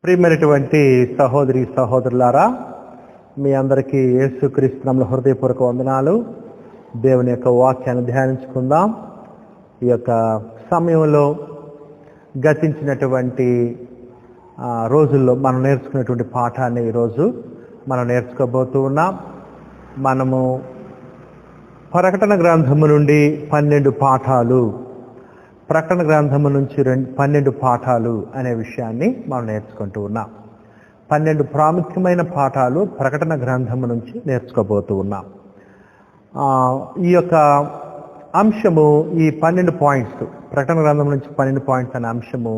ప్రియమైనటువంటి సహోదరి సహోదరులారా, మీ అందరికీ యేసుక్రీస్తు నామములో హృదయపూర్వక వందనాలు. దేవుని యొక్క వాక్యాన్ని ధ్యానించుకుందాం. ఈ యొక్క సమయంలో గతించినటువంటి రోజుల్లో మనం నేర్చుకున్నటువంటి పాఠాన్ని ఈరోజు మనం నేర్చుకోబోతూ ఉన్నాం. మనము ప్రకటన గ్రంథము నుండి 12 పాఠాలు, ప్రకటన గ్రంథము నుంచి 12 పాఠాలు అనే విషయాన్ని మనం నేర్చుకుంటూ ఉన్నాం. 12 ప్రాముఖ్యమైన పాఠాలు ప్రకటన గ్రంథము నుంచి నేర్చుకోబోతూ ఉన్నాం. ఈ యొక్క అంశము, ఈ 12 పాయింట్స్, ప్రకటన గ్రంథం నుంచి 12 పాయింట్స్ అనే అంశము,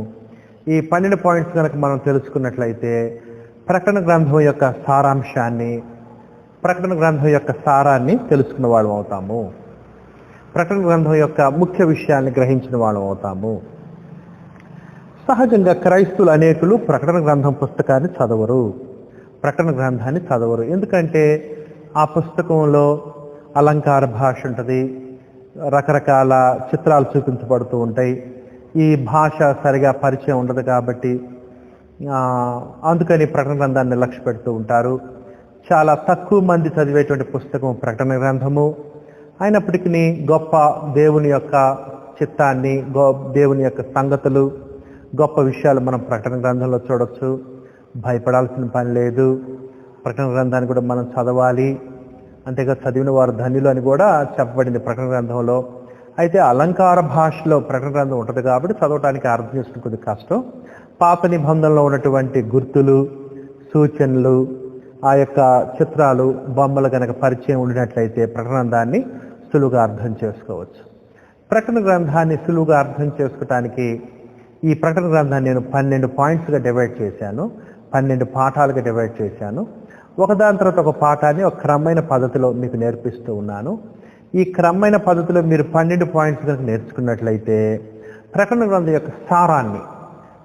ఈ 12 పాయింట్స్ కనుక మనం తెలుసుకున్నట్లయితే ప్రకటన గ్రంథం యొక్క సారాంశాన్ని, ప్రకటన గ్రంథం యొక్క సారాన్ని తెలుసుకున్న వాళ్ళం అవుతాము. ప్రకటన గ్రంథం యొక్క ముఖ్య విషయాన్ని గ్రహించిన వాళ్ళం అవుతాము. సహజంగా క్రైస్తవులు అనేకులు ప్రకటన గ్రంథం పుస్తకాన్ని చదవరు, ప్రకటన గ్రంథాన్ని చదవరు. ఎందుకంటే ఆ పుస్తకంలో అలంకార భాష ఉంటుంది, రకరకాల చిత్రాలు చూపించబడుతూ ఉంటాయి. ఈ భాష సరిగా పరిచయం ఉండదు కాబట్టి అందుకని ప్రకటన గ్రంథాన్ని లక్ష్య పెడుతూ ఉంటారు. చాలా తక్కువ మంది చదివేటువంటి పుస్తకం ప్రకటన గ్రంథము. అయినప్పటికీ గొప్ప దేవుని యొక్క చిత్తాన్ని, దేవుని యొక్క సంగతులు, గొప్ప విషయాలు మనం ప్రకటన గ్రంథంలో చూడొచ్చు. భయపడాల్సిన పని లేదు. ప్రకటన గ్రంథాన్ని కూడా మనం చదవాలి. అంతేగా చదివిన వారు ధన్యులు అని కూడా చెప్పబడింది ప్రకటన గ్రంథంలో. అయితే అలంకార భాషలో ప్రకటన గ్రంథం ఉంటుంది కాబట్టి చదవటానికి అర్థం చేసుకుని కొద్ది కష్టం. పాత నిబంధనలో ఉన్నటువంటి గుర్తులు, సూచనలు, ఆ యొక్క చిత్రాలు, బొమ్మలు కనుక పరిచయం ఉండినట్లయితే ప్రకటన గ్రంథాన్ని సులువుగా అర్థం చేసుకోవచ్చు. ప్రకటన గ్రంథాన్ని సులువుగా అర్థం చేసుకోవటానికి ఈ ప్రకటన గ్రంథాన్ని నేను 12 పాయింట్స్గా డివైడ్ చేశాను, 12 పాఠాలుగా డివైడ్ చేశాను. ఒకదాని తర్వాత ఒక పాఠాన్ని ఒక క్రమమైన పద్ధతిలో మీకు నేర్పిస్తూ ఉన్నాను. ఈ క్రమమైన పద్ధతిలో మీరు 12 పాయింట్స్ కనుక నేర్చుకున్నట్లయితే ప్రకటన గ్రంథం యొక్క సారాన్ని,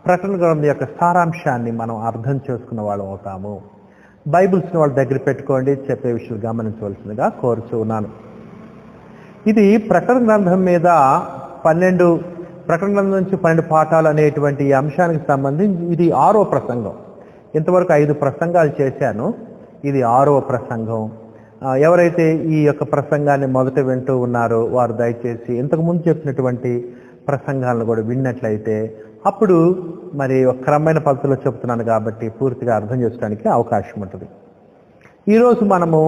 ప్రకటన గ్రంథం యొక్క సారాంశాన్ని మనం అర్థం చేసుకున్న వాళ్ళం అవుతాము. బైబిల్స్ని వాళ్ళ దగ్గర పెట్టుకోండి, చెప్పే విషయాలు గమనించవలసిందిగా కోరుచూ ఉన్నాను. ఇది ప్రకటన గ్రంథం మీద 12, ప్రకటన గ్రంథం నుంచి 12 పాఠాలు అనేటువంటి ఈ అంశానికి సంబంధించి ఇది 6వ ప్రసంగం. ఇంతవరకు 5 ప్రసంగాలు చేశాను, ఇది 6వ ప్రసంగం. ఎవరైతే ఈ యొక్క ప్రసంగాన్ని మొదట వింటూ ఉన్నారో వారు దయచేసి ఇంతకుముందు చెప్పినటువంటి ప్రసంగాలను కూడా విన్నట్లయితే అప్పుడు మరి ఒక క్రమమైన పద్ధతిలో చెప్తున్నాను కాబట్టి పూర్తిగా అర్థం చేసుకోవడానికి అవకాశం ఉంటుంది. ఈరోజు మనము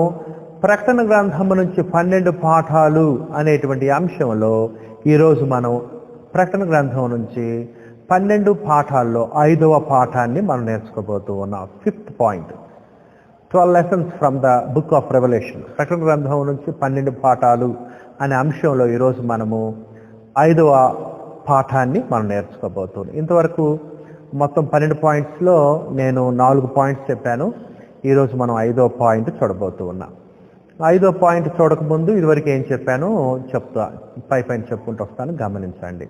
ప్రకటన గ్రంథం నుంచి 12 పాఠాలు అనేటువంటి అంశంలో ఈరోజు మనం ప్రకటన గ్రంథం నుంచి 12 పాఠాల్లో 5వ పాఠాన్ని మనం నేర్చుకోబోతూ ఉన్నాం. 5th point, 12 lessons from the book of revolution. ప్రకటన గ్రంథం నుంచి 12 పాఠాలు అనే అంశంలో ఈరోజు మనము 5వ పాఠాన్ని మనం నేర్చుకోబోతున్నాం. ఇంతవరకు మొత్తం 12 పాయింట్స్లో నేను 4 పాయింట్స్ చెప్పాను. ఈరోజు మనం 5వ పాయింట్ చూడబోతూ ఉన్నాం. 5వ పాయింట్ చూడకముందు ఇదివరకు ఏం చెప్పానో పై చెప్పుకుంటూ వస్తాను, గమనించండి.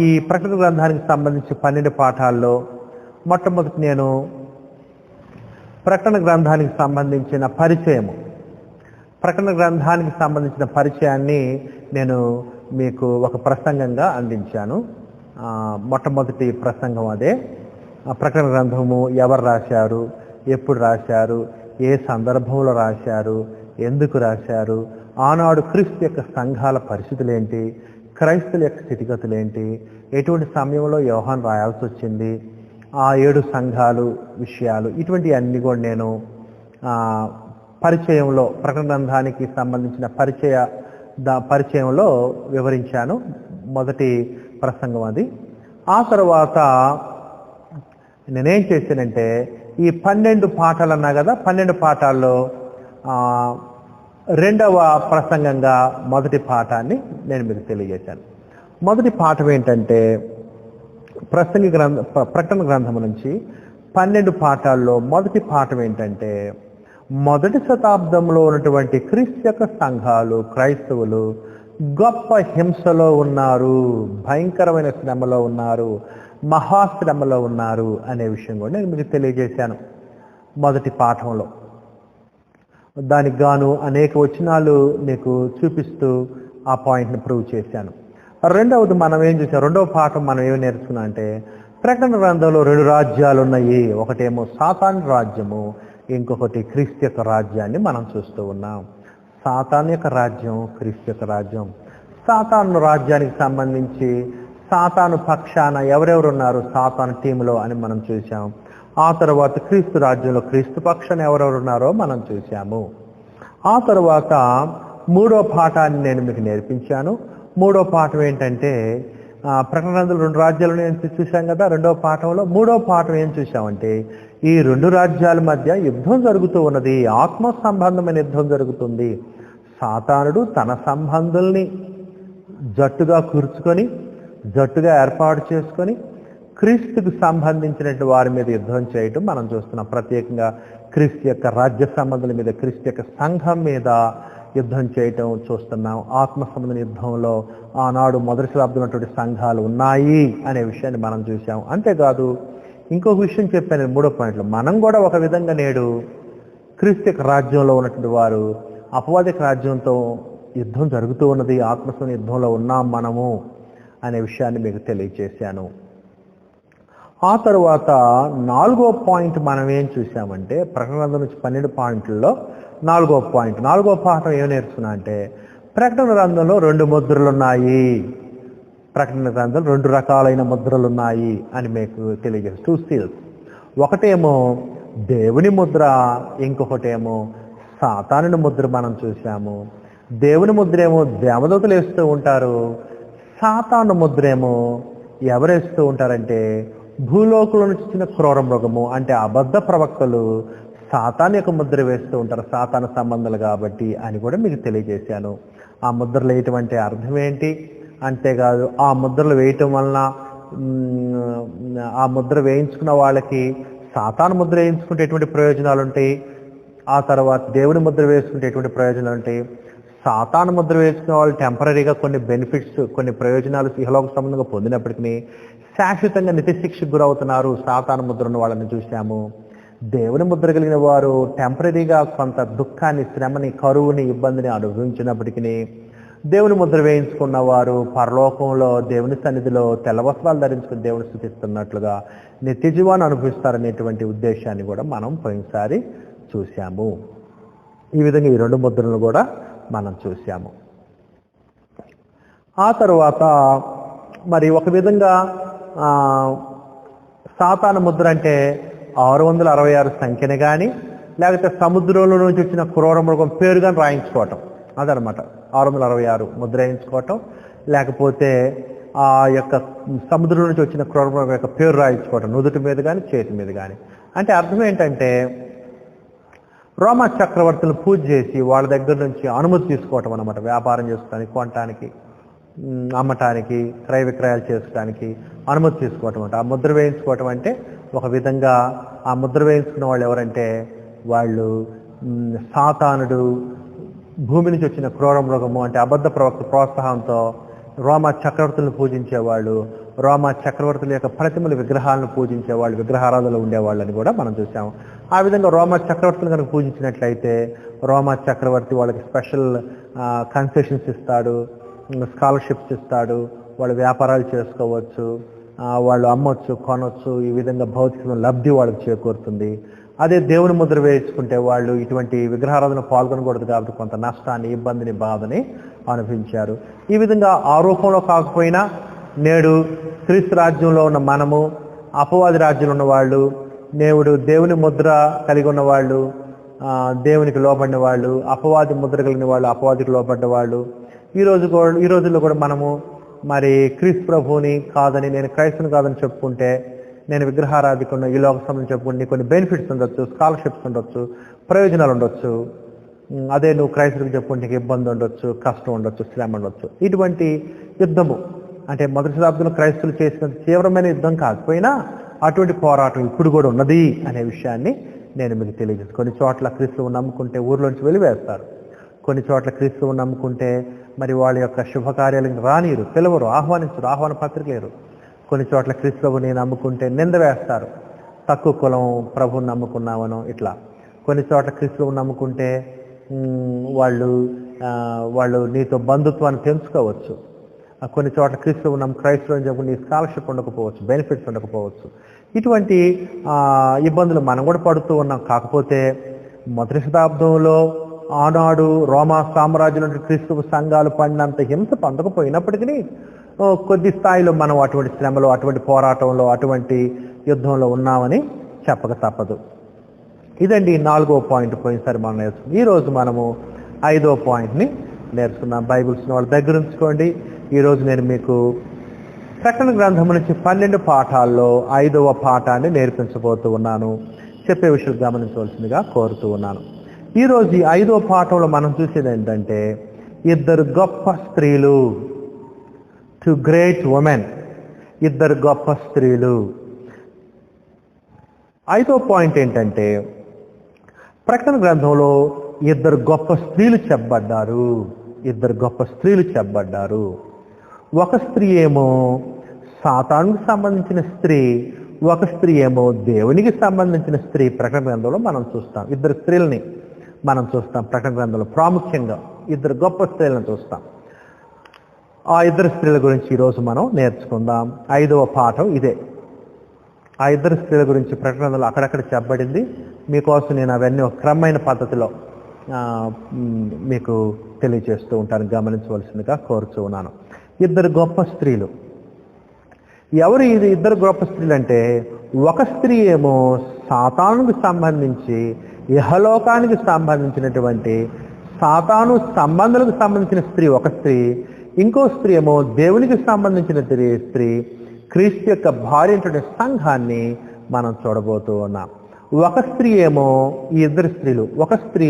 ఈ ప్రకటన గ్రంథానికి సంబంధించి 12 పాఠాల్లో మొట్టమొదటి నేను ప్రకటన గ్రంథానికి సంబంధించిన పరిచయము, ప్రకటన గ్రంథానికి సంబంధించిన పరిచయాన్ని నేను మీకు ఒక ప్రసంగంగా అందించాను. మొట్టమొదటి ప్రసంగం అదే. ప్రకటన గ్రంథము ఎవరు రాశారు, ఎప్పుడు రాశారు, ఏ సందర్భంలో రాశారు, ఎందుకు రాశారు, ఆనాడు క్రీస్తు యొక్క సంఘాల పరిస్థితులు ఏంటి, క్రైస్తుల యొక్క స్థితిగతులు ఏంటి, ఎటువంటి సమయంలో యోహాను రాయాల్సి వచ్చింది, ఆ 7 సంఘాలు విషయాలు, ఇటువంటి అన్ని కూడా నేను పరిచయంలో, ప్రకటన గ్రంథానికి సంబంధించిన పరిచయంలో వివరించాను. మొదటి ప్రసంగం అది. ఆ తర్వాత నేనేం చేశానంటే ఈ 12 పాఠాలు అన్నా కదా, 12 పాఠాల్లో 2వ ప్రసంగంగా మొదటి పాఠాన్ని నేను మీకు తెలియజేశాను. మొదటి పాఠం ఏంటంటే ప్రకటన గ్రంథం నుంచి 12 పాఠాల్లో మొదటి పాఠం ఏంటంటే మొదటి శతాబ్దంలో ఉన్నటువంటి క్రీస్తు యొక్క సంఘాలు, క్రైస్తవులు గొప్ప హింసలో ఉన్నారు, భయంకరమైన శ్రమలో ఉన్నారు, మహాశ్రమలో ఉన్నారు అనే విషయం కూడా నేను మీకు తెలియజేశాను మొదటి పాఠంలో. దానికి గాను అనేక వచనాలు మీకు చూపిస్తూ ఆ పాయింట్ని ప్రూవ్ చేశాను. రెండవది మనం ఏం చూసాం, రెండవ పాఠం మనం ఏమి నేర్చుకున్నాం అంటే ప్రకటన గ్రంథంలో 2 రాజ్యాలు ఉన్నాయి. ఒకటేమో సాతాను రాజ్యము, ఇంకొకటి క్రీస్తు యొక్క రాజ్యాన్ని మనం చూస్తూ ఉన్నాం. సాతాను యొక్క రాజ్యం, క్రీస్తు యొక్క రాజ్యం. సాతాను రాజ్యానికి సంబంధించి సాతాను పక్షాన ఎవరెవరు ఉన్నారు సాతాను టీంలో అని మనం చూసాం. ఆ తర్వాత క్రీస్తు రాజ్యంలో క్రీస్తు పక్షాన ఎవరెవరు ఉన్నారో మనం చూసాము. ఆ తర్వాత 3వ పాఠాన్ని నేను మీకు నేర్పించాను. 3వ పాఠం ఏంటంటే ప్రకటన గ్రంథంలో 2 రాజ్యాలు చూసాం కదా. 2వ పాఠంలో 3వ పాఠం ఏం చూసామంటే ఈ 2 రాజ్యాల మధ్య యుద్ధం జరుగుతూ ఉన్నది. ఆత్మ సంబంధమైన యుద్ధం జరుగుతుంది. సాతానుడు తన సంబంధుల్ని జట్టుగా కూర్చుకొని జట్టుగా ఏర్పాటు చేసుకొని క్రీస్తుకు సంబంధించినటువంటి వారి మీద యుద్ధం చేయటం మనం చూస్తున్నాం. ప్రత్యేకంగా క్రీస్తు యొక్క రాజ్య సంబంధుల మీద, క్రీస్తు యొక్క సంఘం మీద యుద్ధం చేయటం చూస్తున్నాం. ఆత్మ సంబంధ యుద్ధంలో ఆనాడు మొదటి శతాబ్దంలో ఉన్నటువంటి సంఘాలు ఉన్నాయి అనే విషయాన్ని మనం చూసాం. అంతేకాదు ఇంకొక విషయం చెప్పాను 3వ పాయింట్లో, మనం కూడా ఒక విధంగా నేడు క్రీస్తు యొక్క రాజ్యంలో ఉన్నటువంటి వారు అపవాదిక రాజ్యంతో యుద్ధం జరుగుతూ ఉన్నది, ఆత్మస్వ యుద్ధంలో ఉన్నాం మనము అనే విషయాన్ని మీకు తెలియచేశాను. ఆ తరువాత 4వ పాయింట్ మనం ఏం చూసామంటే ప్రకటన గ్రంథం నుంచి 12 పాయింట్లలో 4వ పాయింట్, 4వ పాఠం ఏం నేర్చుకున్నా అంటే ప్రకటన గ్రంథంలో 2 ముద్రలు ఉన్నాయి. ప్రకటన గ్రంథంలో 2 రకాలైన ముద్రలు ఉన్నాయి అని మీకు తెలియజేస్తాను. 2 seals. ఒకటేమో దేవుని ముద్ర, ఇంకొకటేమో సాతానుని ముద్ర మనం చూసాము. దేవుని ముద్ర ఏమో దేవదూతలు వేస్తూ ఉంటారు. సాతాను ముద్ర ఏమో ఎవరేస్తూ ఉంటారంటే భూలోకంలో నుంచి వచ్చిన క్రూర మృగము అంటే అబద్ధ ప్రవక్తలు సాతాను యొక్క ముద్ర వేస్తూ ఉంటారు, సాతాను సంబంధాలు కాబట్టి అని కూడా మీకు తెలియజేశాను. ఆ ముద్రలు వేయటం అంటే అర్థం ఏంటి? అంతేకాదు ఆ ముద్రలు వేయటం వలన ఆ ముద్ర వేయించుకున్న వాళ్ళకి సాతాను ముద్ర వేయించుకుంటే ఎటువంటి ప్రయోజనాలు ఉంటాయి, ఆ తర్వాత దేవుని ముద్ర వేసుకుంటే ఎటువంటి ప్రయోజనాలు ఉంటాయి. సాతాను ముద్ర వేసుకున్న వాళ్ళు టెంపరీగా కొన్ని బెనిఫిట్స్, కొన్ని ప్రయోజనాలు ఇహలోక సంబంధంగా పొందినప్పటికీ శాశ్వతంగా నిత్యశిక్షకు గురవుతున్నారు సాతాను ముద్ర ఉన్న వాళ్ళని చూశాము. దేవుని ముద్ర కలిగిన వారు టెంపరీగా కొంత దుఃఖాన్ని, శ్రమని, కరువుని, ఇబ్బందిని అనుభవించినప్పటికీ దేవుని ముద్ర వేయించుకున్న వారు పరలోకంలో దేవుని సన్నిధిలో తెల్ల వస్త్రాలు ధరించుకుని దేవుని స్తుతిస్తున్నట్లుగా నిత్య జీవాన్ని అనుభవిస్తారనేటువంటి ఉద్దేశాన్ని కూడా మనం పోయినసారి చూశాము. ఈ విధంగా ఈ 2 ముద్రలను కూడా మనం చూశాము. ఆ తరువాత మరి ఒక విధంగా సాతాను ముద్ర అంటే 666 సంఖ్యని కానీ లేకపోతే సముద్రంలో నుంచి వచ్చిన క్రూర మృగం పేరు కానీ రాయించుకోవటం, అదనమాట 666 ముద్ర వేయించుకోవటం, లేకపోతే ఆ యొక్క సముద్రం నుంచి వచ్చిన క్రూర మృగం యొక్క పేరు రాయించుకోవటం నుదుటి మీద కానీ చేతి మీద కానీ. అంటే అర్థం ఏంటంటే రోమా చక్రవర్తులు పూజ చేసి వాళ్ళ దగ్గర నుంచి అనుమతి తీసుకోవటం అన్నమాట. వ్యాపారం చేసుకోవడానికి, కొనటానికి, అమ్మటానికి, క్రయ విక్రయాలు చేసుకోవడానికి అనుమతి తీసుకోవటం అంటే. ఆ ముద్ర వేయించుకోవటం అంటే ఒక విధంగా ఆ ముద్ర వేయించుకున్న వాళ్ళు ఎవరంటే వాళ్ళు సాతానుడు, భూమి నుంచి వచ్చిన క్రూర మృగము అంటే అబద్ధ ప్రవక్త ప్రోత్సాహంతో రోమా చక్రవర్తులను పూజించేవాళ్ళు, రోమా చక్రవర్తుల యొక్క ప్రతిమల విగ్రహాలను పూజించేవాళ్ళు, విగ్రహారాధనలో ఉండేవాళ్ళని కూడా మనం చూసాము. ఆ విధంగా రోమా చక్రవర్తులు కనుక పూజించినట్లయితే రోమా చక్రవర్తి వాళ్ళకి స్పెషల్ కన్సెషన్స్ ఇస్తాడు, స్కాలర్షిప్స్ ఇస్తాడు, వాళ్ళు వ్యాపారాలు చేసుకోవచ్చు, వాళ్ళు అమ్మొచ్చు, కొనొచ్చు, ఈ విధంగా భౌతిక లబ్ధి వాళ్ళకి చేకూరుతుంది. అదే దేవుని ముద్ర వేయించుకుంటే వాళ్ళు ఇటువంటి విగ్రహారాధన పాల్గొనకూడదు కాబట్టి కొంత నష్టాన్ని, ఇబ్బందిని, బాధని అనుభవించారు. ఈ విధంగా ఆ రూపంలో కాకపోయినా నేడు క్రీస్తు రాజ్యంలో ఉన్న మనము, అపవాది రాజ్యంలో ఉన్న వాళ్ళు, దేవుని ముద్ర కలిగి ఉన్న వాళ్ళు, దేవునికి లోబడిన వాళ్ళు, అపవాది ముద్ర కలిగిన వాళ్ళు, అపవాదికి లోబడ్డ వాళ్ళు, ఈ రోజుల్లో కూడా మనము మరి క్రీస్తు ప్రభువుని కాదని, నేను క్రైస్తుని కాదని చెప్పుకుంటే, నేను విగ్రహారాధికున్న ఈ లోక సంబంధం చెప్పుకుంటే కొన్ని బెనిఫిట్స్ ఉండొచ్చు, స్కాలర్షిప్స్ ఉండొచ్చు, ప్రయోజనాలు ఉండొచ్చు. అదే నువ్వు క్రైస్తుడికి చెప్పుకుంటే ఇబ్బంది ఉండొచ్చు, కష్టం ఉండొచ్చు, శ్రమ ఉండొచ్చు. ఇటువంటి యుద్ధము అంటే మొదటి శతాబ్దంలో క్రైస్తువులు చేసిన తీవ్రమైన యుద్ధం కాకపోయినా అటువంటి పోరాటం ఇప్పుడు కూడా ఉన్నది అనే విషయాన్ని నేను మీకు తెలియజేస్తాను. కొన్ని చోట్ల క్రీస్తువు నమ్ముకుంటే ఊర్లోంచి వెలివేస్తారు, కొన్ని చోట్ల క్రీస్తువు నమ్ముకుంటే మరి వాళ్ళ యొక్క శుభకార్యాలను రానిరు, పిలవరు, ఆహ్వానించరు, ఆహ్వాన పత్రిక లేరు. కొన్ని చోట్ల క్రీస్తువుని నమ్ముకుంటే నింద వేస్తారు, తక్కువ కులం ప్రభువుని నమ్ముకున్నామనో ఇట్లా. కొన్ని చోట్ల క్రీస్తువుని నమ్ముకుంటే వాళ్ళు నీతో బంధుత్వాన్ని పెంచుకోవచ్చు. కొన్ని చోట్ల క్రీస్తు ఉన్నాం, క్రైస్తవులు అని చెప్పి స్కాలర్షిప్ ఉండకపోవచ్చు, బెనిఫిట్స్ ఉండకపోవచ్చు. ఇటువంటి ఇబ్బందులు మనం కూడా పడుతూ ఉన్నాం. కాకపోతే మొదటి శతాబ్దంలో ఆనాడు రోమా సామ్రాజ్యంలో క్రీస్తు సంఘాలు పడినంత హింస పొందకపోయినప్పటికీ కొద్ది స్థాయిలో మనం అటువంటి శ్రమలో, అటువంటి పోరాటంలో, అటువంటి యుద్ధంలో ఉన్నామని చెప్పక తప్పదు. ఇదండి 4వ పాయింట్. పోయినసారి మనం నేర్చుకున్నాం. ఈరోజు మనము 5వ పాయింట్ని నేర్చుకున్నాం. బైబిల్స్ వాళ్ళ దగ్గర ఉంచుకోండి. ఈరోజు నేను మీకు ప్రకటన గ్రంథం నుంచి 12 పాఠాల్లో 5వ పాఠాన్ని నేర్పించబోతూ ఉన్నాను. చెప్పే విషయం గమనించవలసిందిగా కోరుతూ ఉన్నాను. ఈరోజు ఈ 5వ పాఠంలో మనం చూసేది ఏంటంటే 2 గొప్ప స్త్రీలు, 2 గ్రేట్ ఉమెన్, 2 గొప్ప స్త్రీలు. 5వ పాయింట్ ఏంటంటే ప్రకటన గ్రంథంలో 2 గొప్ప స్త్రీలు చెప్పబడ్డారు. 2 గొప్ప స్త్రీలు చెప్పబడ్డారు. ఒక స్త్రీ ఏమో సాతానుకు సంబంధించిన స్త్రీ, ఒక స్త్రీ ఏమో దేవునికి సంబంధించిన స్త్రీ. ప్రకటన గ్రంథంలో మనం చూస్తాం 2 స్త్రీలని మనం చూస్తాం. ప్రకటన గ్రంథంలో ప్రాముఖ్యంగా 2 గొప్ప స్త్రీలను చూస్తాం. ఆ 2 స్త్రీల గురించి ఈరోజు మనం నేర్చుకుందాం. 5వ పాఠం ఇదే. ఆ 2 స్త్రీల గురించి ప్రకటన గ్రంథంలో అక్కడక్కడ చెప్పబడింది. మీకోసం నేను అవన్నీ ఒక క్రమమైన పద్ధతిలో మీకు తెలియజేస్తూ ఉంటాను. గమనించవలసిందిగా కోరుతూ ఉన్నాను. 2 గొప్ప స్త్రీలు. ఎవరు ఇది 2 గొప్ప స్త్రీలు అంటే, ఒక స్త్రీ ఏమో సాతానుకు సంబంధించి, ఇహలోకానికి సంబంధించినటువంటి సాతాను సంబంధాలకు సంబంధించిన స్త్రీ ఒక స్త్రీ. ఇంకో స్త్రీ ఏమో దేవునికి సంబంధించిన స్త్రీ, క్రీస్తు యొక్క భార్య అయినటువంటి సంఘాన్ని మనం చూడబోతూ ఉన్నాం. ఒక స్త్రీ ఏమో ఈ 2 స్త్రీలు, ఒక స్త్రీ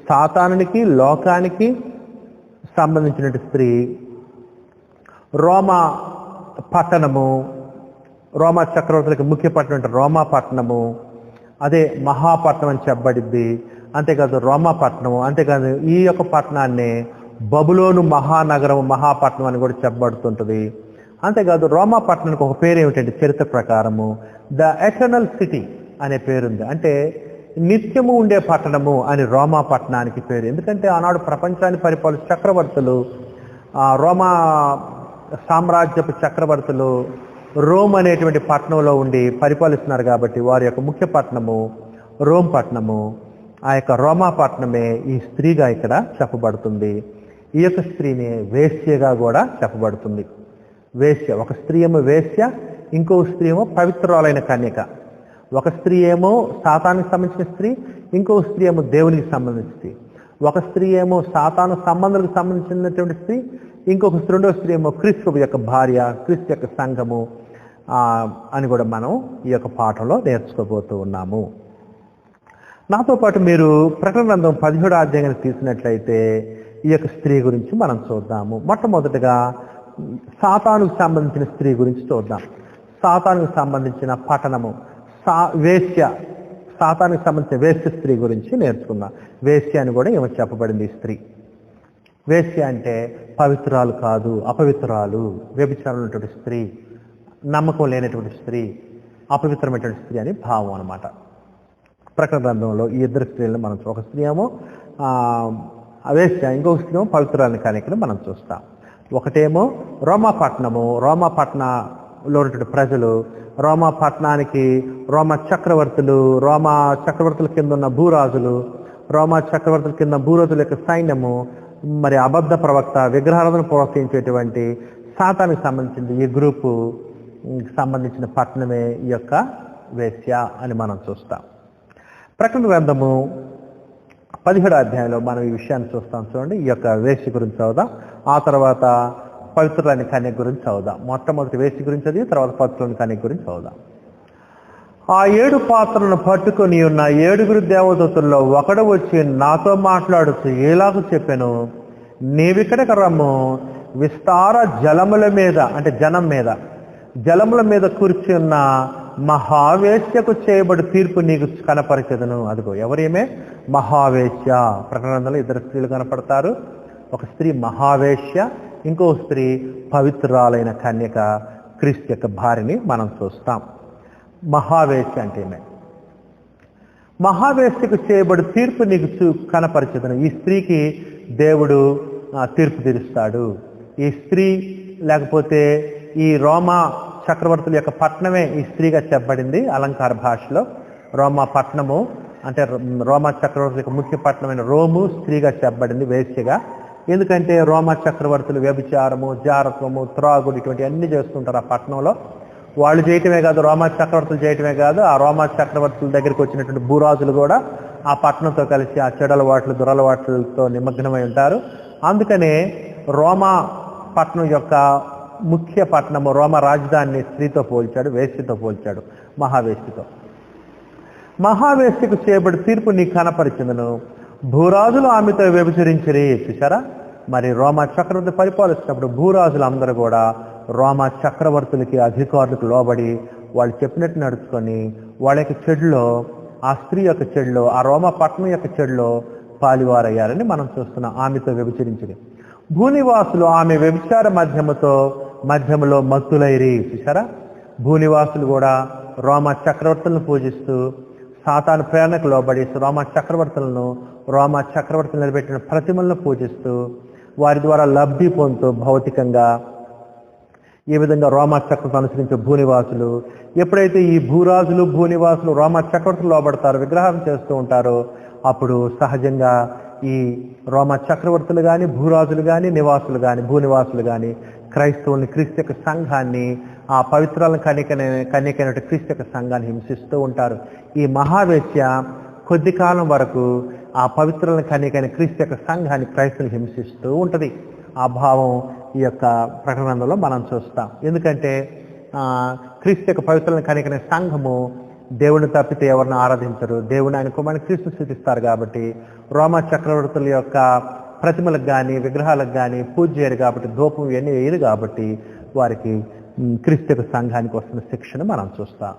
సాతానునికి, లోకానికి సంబంధించిన స్త్రీ, రోమా పట్టణము, రోమా చక్రవర్తులకు ముఖ్య పట్టణం రోమా పట్టణము, అదే మహాపట్నం అని చెప్పబడింది. అంతేకాదు రోమా పట్టణము, అంతేకాదు ఈ యొక్క పట్టణాన్ని బబులోను మహానగరం, మహాపట్నం అని కూడా చెప్పబడుతుంటుంది. అంతేకాదు రోమా పట్టణానికి ఒక పేరు ఏమిటంటే చరిత్ర ప్రకారము ద ఎటర్నల్ సిటీ అనే పేరుంది. అంటే నిత్యము ఉండే పట్టణము అని రోమా పట్టణానికి పేరు. ఎందుకంటే ఆనాడు ప్రపంచాన్ని పరిపాలించే చక్రవర్తులు, రోమా సామ్రాజ్యపు చక్రవర్తులు రోమ్ అనేటువంటి పట్టణంలో ఉండి పరిపాలిస్తున్నారు. కాబట్టి వారి యొక్క ముఖ్య పట్టణము రోమ్ పట్టణము. ఆ యొక్క రోమా పట్టణమే ఈ స్త్రీగా ఇక్కడ చెప్పబడుతుంది. ఈ యొక్క స్త్రీని వేశ్యగా కూడా చెప్పబడుతుంది. వేశ్య, ఒక స్త్రీ ఏమో వేశ్య, ఇంకో స్త్రీ ఏమో పవిత్రురాలైన కన్యక. ఒక స్త్రీ ఏమో సాతానికి సంబంధించిన స్త్రీ, ఇంకో స్త్రీ ఏమో దేవునికి సంబంధించిన స్త్రీ. ఒక స్త్రీ ఏమో సాతాను సంబంధాలకు సంబంధించినటువంటి స్త్రీ, ఇంకొక రెండో స్త్రీ ఏమో క్రీస్తు యొక్క భార్య, క్రీస్తు యొక్క సంఘము అని కూడా మనం ఈ యొక్క పాఠంలో నేర్చుకోబోతూ ఉన్నాము. నాతో పాటు మీరు ప్రకటన గ్రంథం 17వ అధ్యాయాన్ని తీసినట్లయితే ఈ యొక్క స్త్రీ గురించి మనం చూద్దాము. మొట్టమొదటిగా సాతానుకు సంబంధించిన స్త్రీ గురించి చూద్దాం. సాతానుకు సంబంధించిన పట్టణము, వేశ్య, సాతానుకు సంబంధించిన వేశ్య స్త్రీ గురించి నేర్చుకుందాం. వేశ్య అని కూడా ఏమో చెప్పబడింది. ఈ స్త్రీ వేశ్య అంటే పవిత్రాలు కాదు, అపవిత్రాలు, వ్యభిచారం ఉన్నటువంటి స్త్రీ, నమ్మకం లేనటువంటి స్త్రీ, అపవిత్రమైనటువంటి స్త్రీ అని భావం అన్నమాట. ప్రకటన గ్రంథంలో ఈ 2 స్త్రీలను మనం, ఒక స్త్రీ ఏమో వేశ్య, ఇంకొక స్త్రీ ఏమో పవిత్రాలని కనికలు మనం చూస్తాం. ఒకటేమో రోమా పట్టణము, రోమా పట్టణంలో ఉన్నటువంటి ప్రజలు, రోమా పట్టణానికి రోమా చక్రవర్తులు, రోమా చక్రవర్తుల కింద ఉన్న భూరాజులు, రోమా చక్రవర్తుల కింద భూరాజుల యొక్క సైన్యము, మరి అబద్ధ ప్రవక్త, విగ్రహాలను ప్రోత్సహించేటువంటి సాతానికి సంబంధించిన ఈ గ్రూపు సంబంధించిన పట్టణమే ఈ యొక్క వేశ్య అని మనం చూస్తాం. ప్రకటన గ్రంథము 17వ అధ్యాయంలో మనం ఈ విషయాన్ని చూస్తాం. చూడండి, ఈ యొక్క వేశ్య గురించి చదువుదాం, ఆ తర్వాత పవిత్రులైన కన్యక గురించి చదువుదాం. మొట్టమొదటి వేశ్య గురించి చదివి తర్వాత పవిత్రులైన కన్యక గురించి చదువుదాం. ఆ 7 పాత్రలను పట్టుకొని ఉన్న 7 దేవదూతల్లో ఒకడు వచ్చి నాతో మాట్లాడుతూ ఇలాగ చెప్పాను, నీవిక్కడికి రమ్ము, విస్తార జలముల మీద, అంటే జనం మీద, జలముల మీద కూర్చున్న మహావేశ్యకు చేయబడి తీర్పు నీకు కనపరిచెదను. అదిగో ఎవరేమే మహావేశ్య. ప్రకటనలో 2 స్త్రీలు కనపడతారు. ఒక స్త్రీ మహావేశ్య, ఇంకో స్త్రీ పవిత్రాలైన కన్యక, క్రీస్తు యొక్క భార్యని మనం చూస్తాం. మహావేశ్య అంటే ఏమే? మహావేశ్యకు చేయబడి తీర్పు నీకు కనపరిచెదను. ఈ స్త్రీకి దేవుడు తీర్పు తీరుస్తాడు. ఈ స్త్రీ లేకపోతే ఈ రోమా చక్రవర్తుల యొక్క పట్టణమే ఈ స్త్రీగా చెప్పబడింది అలంకార భాషలో. రోమా పట్టణము అంటే రోమా చక్రవర్తుల యొక్క ముఖ్య పట్టణమైన రోము స్త్రీగా చెప్పబడింది, వేశ్యగా. ఎందుకంటే రోమా చక్రవర్తులు వ్యభిచారము, జారత్వము, త్రాగుడు ఇటువంటి అన్ని చేస్తుంటారు ఆ పట్టణంలో. వాళ్ళు చేయటమే కాదు, రోమా చక్రవర్తులు చేయటమే కాదు, ఆ రోమా చక్రవర్తుల దగ్గరికి వచ్చినటువంటి భూరాజులు కూడా ఆ పట్టణంతో కలిసి ఆ చెడలవాట్లు దురలవాట్లతో నిమగ్నమై ఉంటారు. అందుకనే రోమా పట్టణం యొక్క ముఖ్య పట్టణము, రోమా రాజధానిని స్త్రీతో పోల్చాడు, వేశ్యతో పోల్చాడు, మహావేశ్యతో. మహావేశ్యకు చేయబడి తీర్పు నీ కనపరిచిందను, భూరాజులు ఆమెతో వ్యభిచరించిరి. చూసారా, మరి రోమా చక్రవర్తి పరిపాలిస్తున్నప్పుడు భూరాజులు అందరూ కూడా రోమా చక్రవర్తులకి అధికారులకు లోబడి వాళ్ళు చెప్పినట్టు నడుచుకొని వాళ్ళ యొక్క చెడులో, ఆ స్త్రీ యొక్క చెడులో, ఆ రోమా పట్టణం యొక్క చెడులో పాలివారయ్యారని మనం చూస్తున్నాం. ఆమెతో వ్యభిచరించింది. భూనివాసులు ఆమె వ్యభిచార మధ్యములో మత్తులైరి. చూసారా, భూనివాసులు కూడా రోమా చక్రవర్తులను పూజిస్తూ సాతాను ప్రేరణకు లోబడి రోమా చక్రవర్తులు నిలబెట్టిన ప్రతిమలను పూజిస్తూ వారి ద్వారా లబ్ధి పొందుతూ భౌతికంగా ఈ విధంగా రోమా చక్రవర్తులు అనుసరించే భూనివాసులు ఎప్పుడైతే ఈ భూనివాసులు రోమా చక్రవర్తులు లోబడతారో, విగ్రహం చేస్తూ ఉంటారో, అప్పుడు సహజంగా ఈ రోమా చక్రవర్తులు కానీ, భూరాజులు కానీ, భూనివాసులు కానీ క్రైస్తవుల్ని, క్రీస్తు యొక్క సంఘాన్ని, ఆ పవిత్రాలను కన్యకైన క్రీస్తు యొక్క సంఘాన్ని హింసిస్తూ ఉంటారు. ఈ మహావేశ్య కొద్ది కాలం వరకు ఆ పవిత్రాలను కన్యకైన క్రీస్తు యొక్క సంఘాన్ని, క్రైస్తవుని హింసిస్తూ ఉంటుంది. ఆ భావం ఈ యొక్క ప్రకటనలో మనం చూస్తాం. ఎందుకంటే క్రీస్తు యొక్క పవిత్రాలను కన్యకైన సంఘము దేవుని తప్పితే ఎవరిని ఆరాధించరు, దేవుని ఆయన కుమారుని క్రీస్తు స్థుతిస్తారు. కాబట్టి రోమా చక్రవర్తుల యొక్క ప్రతిమలకు కానీ, విగ్రహాలకు కానీ పూజ చేయరు కాబట్టి, ధూపం ఇవన్నీ వేయరు కాబట్టి వారికి క్రీస్తు యొక్క సంఘానికి వస్తున్న శిక్షను మనం చూస్తాం.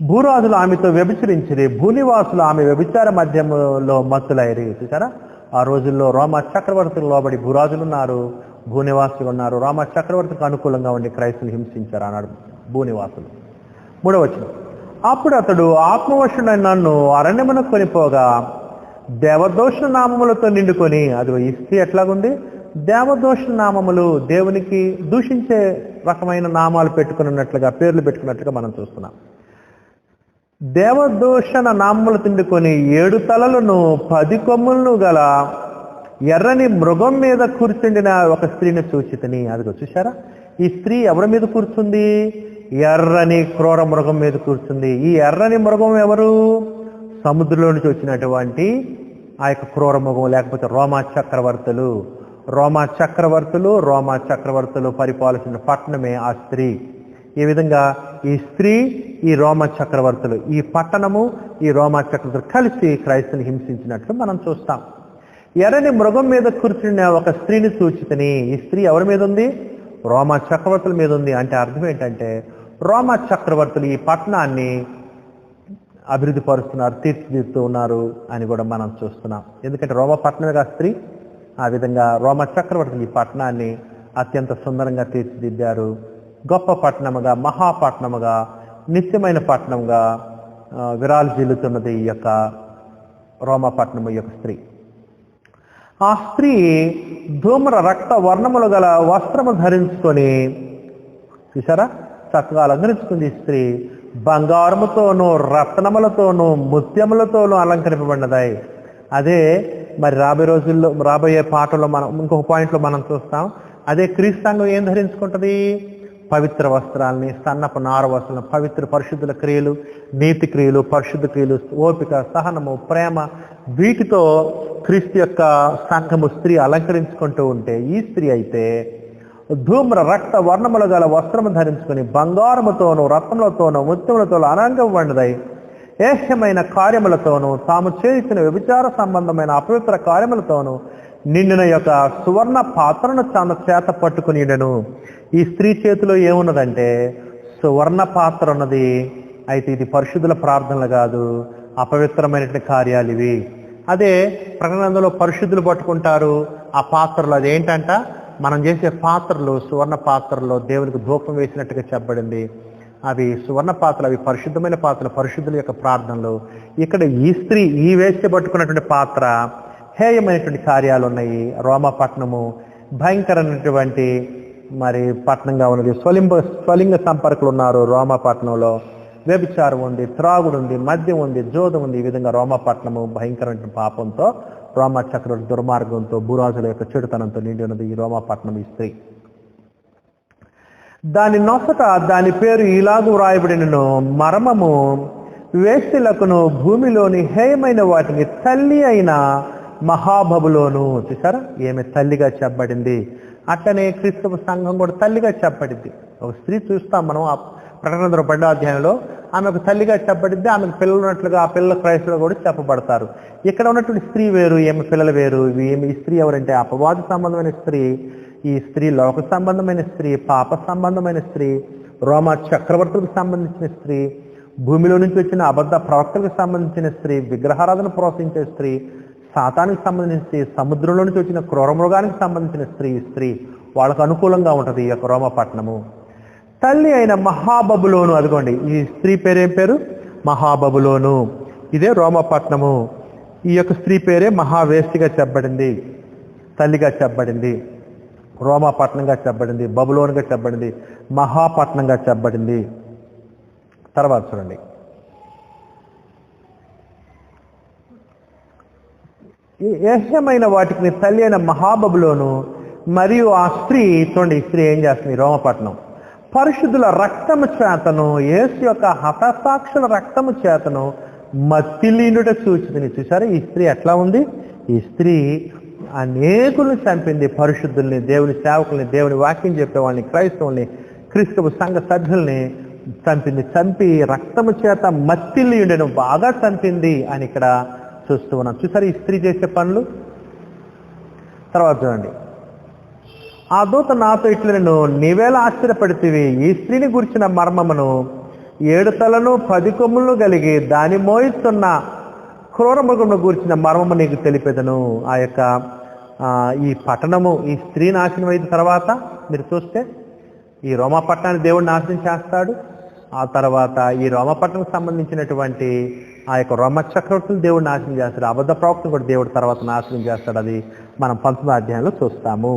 భూరాజులు ఆమెతో వ్యభిచరించిరి, భూనివాసులు ఆమె వ్యభిచార మధ్యములో మత్తులైరి. చూసారా, ఆ రోజుల్లో రోమా చక్రవర్తులు లోబడి భూరాజులు ఉన్నారు, భూనివాసులు ఉన్నారు. రోమా చక్రవర్తికి అనుకూలంగా ఉండి క్రైస్తులు హింసించారు అన్నాడు భూనివాసులు. 3వ వచనం, అప్పుడు అతడు ఆత్మవశుడైన నన్ను అరణ్యమున కొనిపోగా దేవదోష నామములతో నిండుకొని. అది ఈ స్త్రీ ఎట్లాగుంది? దేవదోష నామములు, దేవునికి దూషించే రకమైన నామాలు పెట్టుకున్నట్లుగా, పేర్లు పెట్టుకున్నట్లుగా మనం చూస్తున్నాం. దేవదోషణ నామములు తిండుకొని 7 తలలను 10 కొమ్ములను గల ఎర్రని మృగం మీద కూర్చుండిన ఒక స్త్రీని చూచితిని. అదిగో చూశారా, ఈ స్త్రీ ఎవరి మీద కూర్చుంది? ఎర్రని క్రూర మృగం మీద కూర్చుంది. ఈ ఎర్రని మృగం ఎవరు? సముద్రంలో నుంచి వచ్చినటువంటి ఆ యొక్క క్రూర మృగం, లేకపోతే రోమా చక్రవర్తులు పరిపాలించిన పట్టణమే ఆ స్త్రీ. ఈ విధంగా ఈ స్త్రీ, ఈ రోమా చక్రవర్తులు, ఈ పట్టణము, ఈ రోమా చక్రవర్తులు కలిసి క్రైస్తుని హింసించినట్లు మనం చూస్తాం. ఎర్రని మృగం మీద కూర్చున్న ఒక స్త్రీని సూచితని. ఈ స్త్రీ ఎవరి మీద ఉంది? రోమా చక్రవర్తుల మీద ఉంది. అంటే అర్థం ఏంటంటే రోమా చక్రవర్తులు ఈ పట్టణాన్ని అభివృద్ధి పరుస్తున్నారు, తీర్చిదిద్దుతూ ఉన్నారు అని కూడా మనం చూస్తున్నాం. ఎందుకంటే రోమా పట్టణమే ఆ స్త్రీ. ఆ విధంగా రోమా చక్రవర్తులు ఈ పట్టణాన్ని అత్యంత సుందరంగా తీర్చిదిద్దారు. గొప్ప పట్టణముగా, మహాపట్టణముగా, నిత్యమైన పట్టణంగా విరాజిల్లుతున్నది ఈ యొక్క రోమా పట్టణము యొక్క స్త్రీ. ఆ స్త్రీ ధూమ్ర రక్త వర్ణములు గల వస్త్రము ధరించుకొని, చూసారా, చక్కగా అలంకరించుకుంది. ఈ స్త్రీ బంగారముతోనూ, రత్నములతోనూ, ముత్యములతోనూ అలంకరింపబడినది. అదే మరి రాబోయే పాటలో మనం ఇంకొక పాయింట్లో మనం చూస్తాం. అదే క్రీస్తాంగం ఏం ధరించుకుంటుంది? పవిత్ర వస్త్రాలని, సన్నపు నార వస్త్రాలను, పవిత్ర పరిశుద్ధుల క్రియలు, నీతి క్రియలు, పరిశుద్ధ క్రియలు, ఓపిక, సహనము, ప్రేమ, వీటితో క్రీస్తు యొక్క సంఘము స్త్రీ అలంకరించుకుంటూ ఉంటే, ఈ స్త్రీ అయితే ధూమ్ర రక్త వర్ణములు గల వస్త్రము ధరించుకొని బంగారముతోనూ, రత్నములతోనూ, ముత్యములతోనూ అలంకరింపబడినదై ఏహ్యమైన కార్యములతోనూ, తాము చేసిన వ్యభిచార సంబంధమైన అపవిత్ర కార్యములతోనూ నిండిన యొక్క సువర్ణ పాత్రను తన చేత పట్టుకునిడెను. ఈ స్త్రీ చేతిలో ఏమున్నదంటే సువర్ణ పాత్ర ఉన్నది. అయితే ఇది పరిశుద్ధుల ప్రార్థనలు కాదు, అపవిత్రమైనటువంటి కార్యాలు ఇవి. అదే ప్రకటనలో పరిశుద్ధులు పట్టుకుంటారు ఆ పాత్రలు. అదేంటంట, మనం చేసే పాత్రలు, సువర్ణ పాత్రలో దేవునికి ధూపం వేసినట్టుగా చెప్పబడింది. అవి సువర్ణ పాత్రలు, అవి పరిశుద్ధమైన పాత్రలు, పరిశుద్ధుల యొక్క ప్రార్థనలు. ఇక్కడ ఈ స్త్రీ, ఈ వేశ్య పట్టుకున్నటువంటి పాత్ర హేయమైనటువంటి కార్యాలు ఉన్నాయి. రోమా పట్టణము భయంకరమైనటువంటి మరి పట్టణంగా ఉన్నది. స్వలింగ సంపర్కులు ఉన్నారు రోమా పట్టణంలో. వ్యభిచారం ఉంది, త్రాగుడు ఉంది, మద్యం ఉంది, జోదం ఉంది. ఈ విధంగా రోమా పట్టణము భయంకరమైన పాపంతో, రోమా చక్రవర్తి దుర్మార్గంతో, భూరాజుల యొక్క చెడుతనంతో నిండి ఉన్నది ఈ రోమా పట్టణం. ఈ స్త్రీ దాని నొసట దాని పేరు ఇలాగూ వ్రాయబడినను, మర్మము వేశ్యలకును భూమిలోని హేయమైన వాటిని తల్లి అయిన మహాబబులోను. చూసారా, ఏమి తల్లిగా చెప్పబడింది. అట్లనే క్రీస్తు సంఘం కూడా తల్లిగా చెప్పబడింది. ఒక స్త్రీ చూస్తాం మనం ఆ ప్రకటన 12వ అధ్యాయంలో, ఆమెకు తల్లిగా చెప్పబడింది. ఆమెకు పిల్లలు ఉన్నట్లుగా ఆ పిల్లల క్రైస్తవులు కూడా చెప్పబడతారు. ఇక్కడ ఉన్నటువంటి స్త్రీ వేరు, ఏమి పిల్లలు వేరు. ఈ స్త్రీ ఎవరంటే అపవాద సంబంధమైన స్త్రీ. ఈ స్త్రీ లోక సంబంధమైన స్త్రీ, పాప సంబంధమైన స్త్రీ, రోమా చక్రవర్తులకు సంబంధించిన స్త్రీ, భూమిలో నుంచి వచ్చిన అబద్ధ ప్రవక్తలకు సంబంధించిన స్త్రీ, విగ్రహారాధన ప్రోత్సహించే స్త్రీ, సాతానికి సంబంధించి సముద్రంలో నుంచి వచ్చిన క్రూర మృగానికి సంబంధించిన స్త్రీ. స్త్రీ వాళ్ళకు అనుకూలంగా ఉంటుంది ఈ యొక్క రోమా పట్టణము. తల్లి అయిన మహాబబులోను, అదిగోండి ఈ స్త్రీ పేరేం పేరు? మహాబబులోను. ఇదే రోమా పట్టణము. ఈ యొక్క స్త్రీ పేరే మహావేశ్యగా చెప్పబడింది, తల్లిగా చెప్పబడింది, రోమా పట్టణంగా చెప్పబడింది, బబులోనుగా చెప్పబడింది, మహాపట్నంగా చెప్పబడింది. తర్వాత చూడండి, ఏహ్యమైన వాటికి తల్లి అయిన మహాబబులోను. మరియు ఆ స్త్రీ చూడండి, ఈ స్త్రీ ఏం చేస్తుంది? రోమపట్నం పరిశుద్ధుల రక్తము చేతను, యేసు యొక్క హతసాక్షుల రక్తము చేతను మత్తిలీనుట సూచితని. చూసారా ఈ స్త్రీ ఎట్లా ఉంది? ఈ స్త్రీ అనేకులను చంపింది. పరిశుద్ధుల్ని, దేవుని సేవకుల్ని, దేవుని వాక్యం చెప్పేవాళ్ళని, క్రైస్తవుల్ని, క్రీస్తు సంఘ సభ్యుల్ని చంపింది. చంపి రక్తము చేత మత్తిలీయుడను బాగా చంపింది అని ఇక్కడ చూస్తూ ఉన్నాం. చూసారు ఈ స్త్రీ చేసే పనులు. తర్వాత చూడండి, ఆ దూత నాతో ఇట్లా, నేను నీవేళ ఆశ్చర్యపడితివి, ఈ స్త్రీని గురించిన మర్మమును, 7 తలను 10 కొమ్ములను కలిగి దాని మోయిస్తున్న క్రూర మృగమును గురించిన మర్మము నీకు తెలిపేదను. ఆ యొక్క ఈ పట్టణము, ఈ స్త్రీ నాశనం అయిన తర్వాత మీరు చూస్తే ఈ రోమా పట్టణాన్ని దేవుడు నాశనం చేస్తాడు. ఆ తర్వాత ఈ రోమా పట్టణానికి సంబంధించినటువంటి ఆ యొక్క రోమ చక్రవర్తులు దేవుడు నాశనం చేస్తాడు. అబద్ధ ప్రవక్తను కూడా దేవుడు తర్వాత నాశనం చేస్తాడు. అది మనం 19వ అధ్యాయంలో చూస్తాము.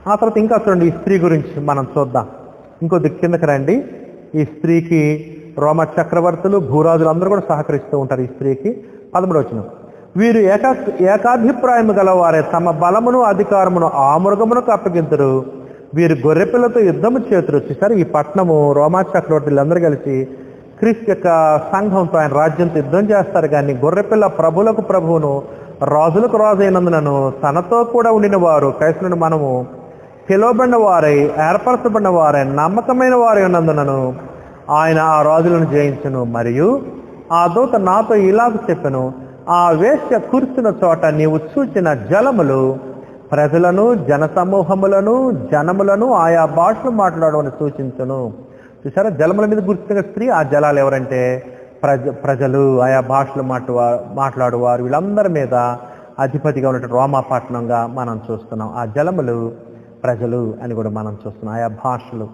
ఆ తర్వాత ఇంకా చూడండి, ఈ స్త్రీ గురించి మనం చూద్దాం. ఇంకొద్ది కిందకి రండి. ఈ స్త్రీకి రోమ చక్రవర్తులు, భూరాజులు అందరూ కూడా సహకరిస్తూ ఉంటారు ఈ స్త్రీకి. 13వ వచనం, వీరు ఏకాభిప్రాయము గలవారే, తమ బలమును అధికారమును ఆ మృగమునకు అప్పగింతురు, వీరు గొర్రెపిల్లతో యుద్ధము చేతురు. చూసారు ఈ పట్టణము రోమా చక్రవర్తులు అందరూ కలిసి క్రీస్తు యొక్క సంఘంతో, ఆయన రాజ్యంతో యుద్ధం చేస్తారు. కానీ గొర్రెపిల్ల ప్రభులకు ప్రభువును, రాజులకు రాజు అయినందునను తనతో కూడా ఉండిన వారు, క్రైస్తవులను మనము పిలువబడిన వారై, ఏర్పరచబడిన వారై, నమ్మకమైన వారై ఉన్నందునను ఆయన ఆ రాజులను జయించును. మరియు ఆ దూత నాతో ఇలాగ చెప్పెను, ఆ వేశ్య కూర్చున్న చోట నీవు చూచిన జలములు ప్రజలను, జన సమూహములను, జనములను ఆయా భాషలు మాట్లాడమని సూచించును. చూసారా, జలముల మీద గుర్తున్న స్త్రీ. ఆ జలాలు ఎవరంటే ప్రజలు, ఆయా భాషలు మాట్లాడువారు, వీళ్ళందరి మీద అధిపతిగా ఉన్నటువంటి రోమా పట్టణంగా మనం చూస్తున్నాం. ఆ జలములు ప్రజలు అని కూడా మనం చూస్తున్నాం. ఆయా భాషలు,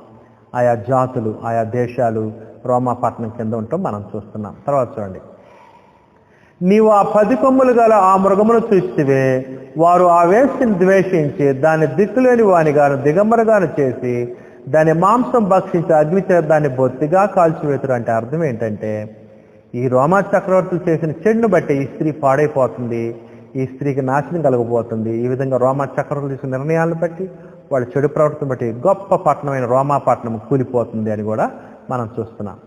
ఆయా జాతులు, ఆయా దేశాలు రోమా పట్టణం కింద ఉంటాం మనం చూస్తున్నాం. తర్వాత చూడండి, నీవు ఆ 10 కొమ్ములు గల ఆ మృగమును చూచితివే, వారు ఆ వేశ్యను ద్వేషించి దాన్ని దిక్కులేని వానిగాను దిగంబరగాను చేసి దాని మాంసం భక్షించి అగ్ని చేత దాన్ని బొత్తిగా కాల్చివేతురు. అంటే అర్థం ఏంటంటే, ఈ రోమా చక్రవర్తులు చేసిన చెడును బట్టి ఈ స్త్రీ పాడైపోతుంది, ఈ స్త్రీకి నాశనం కలగబోతుంది. ఈ విధంగా రోమా చక్రవర్తులు తీసుకున్న నిర్ణయాలను బట్టి, వాళ్ళ చెడు ప్రవర్తన బట్టి గొప్ప పట్టణమైన రోమా పట్టణం కూలిపోతుంది అని కూడా మనం చూస్తున్నాం.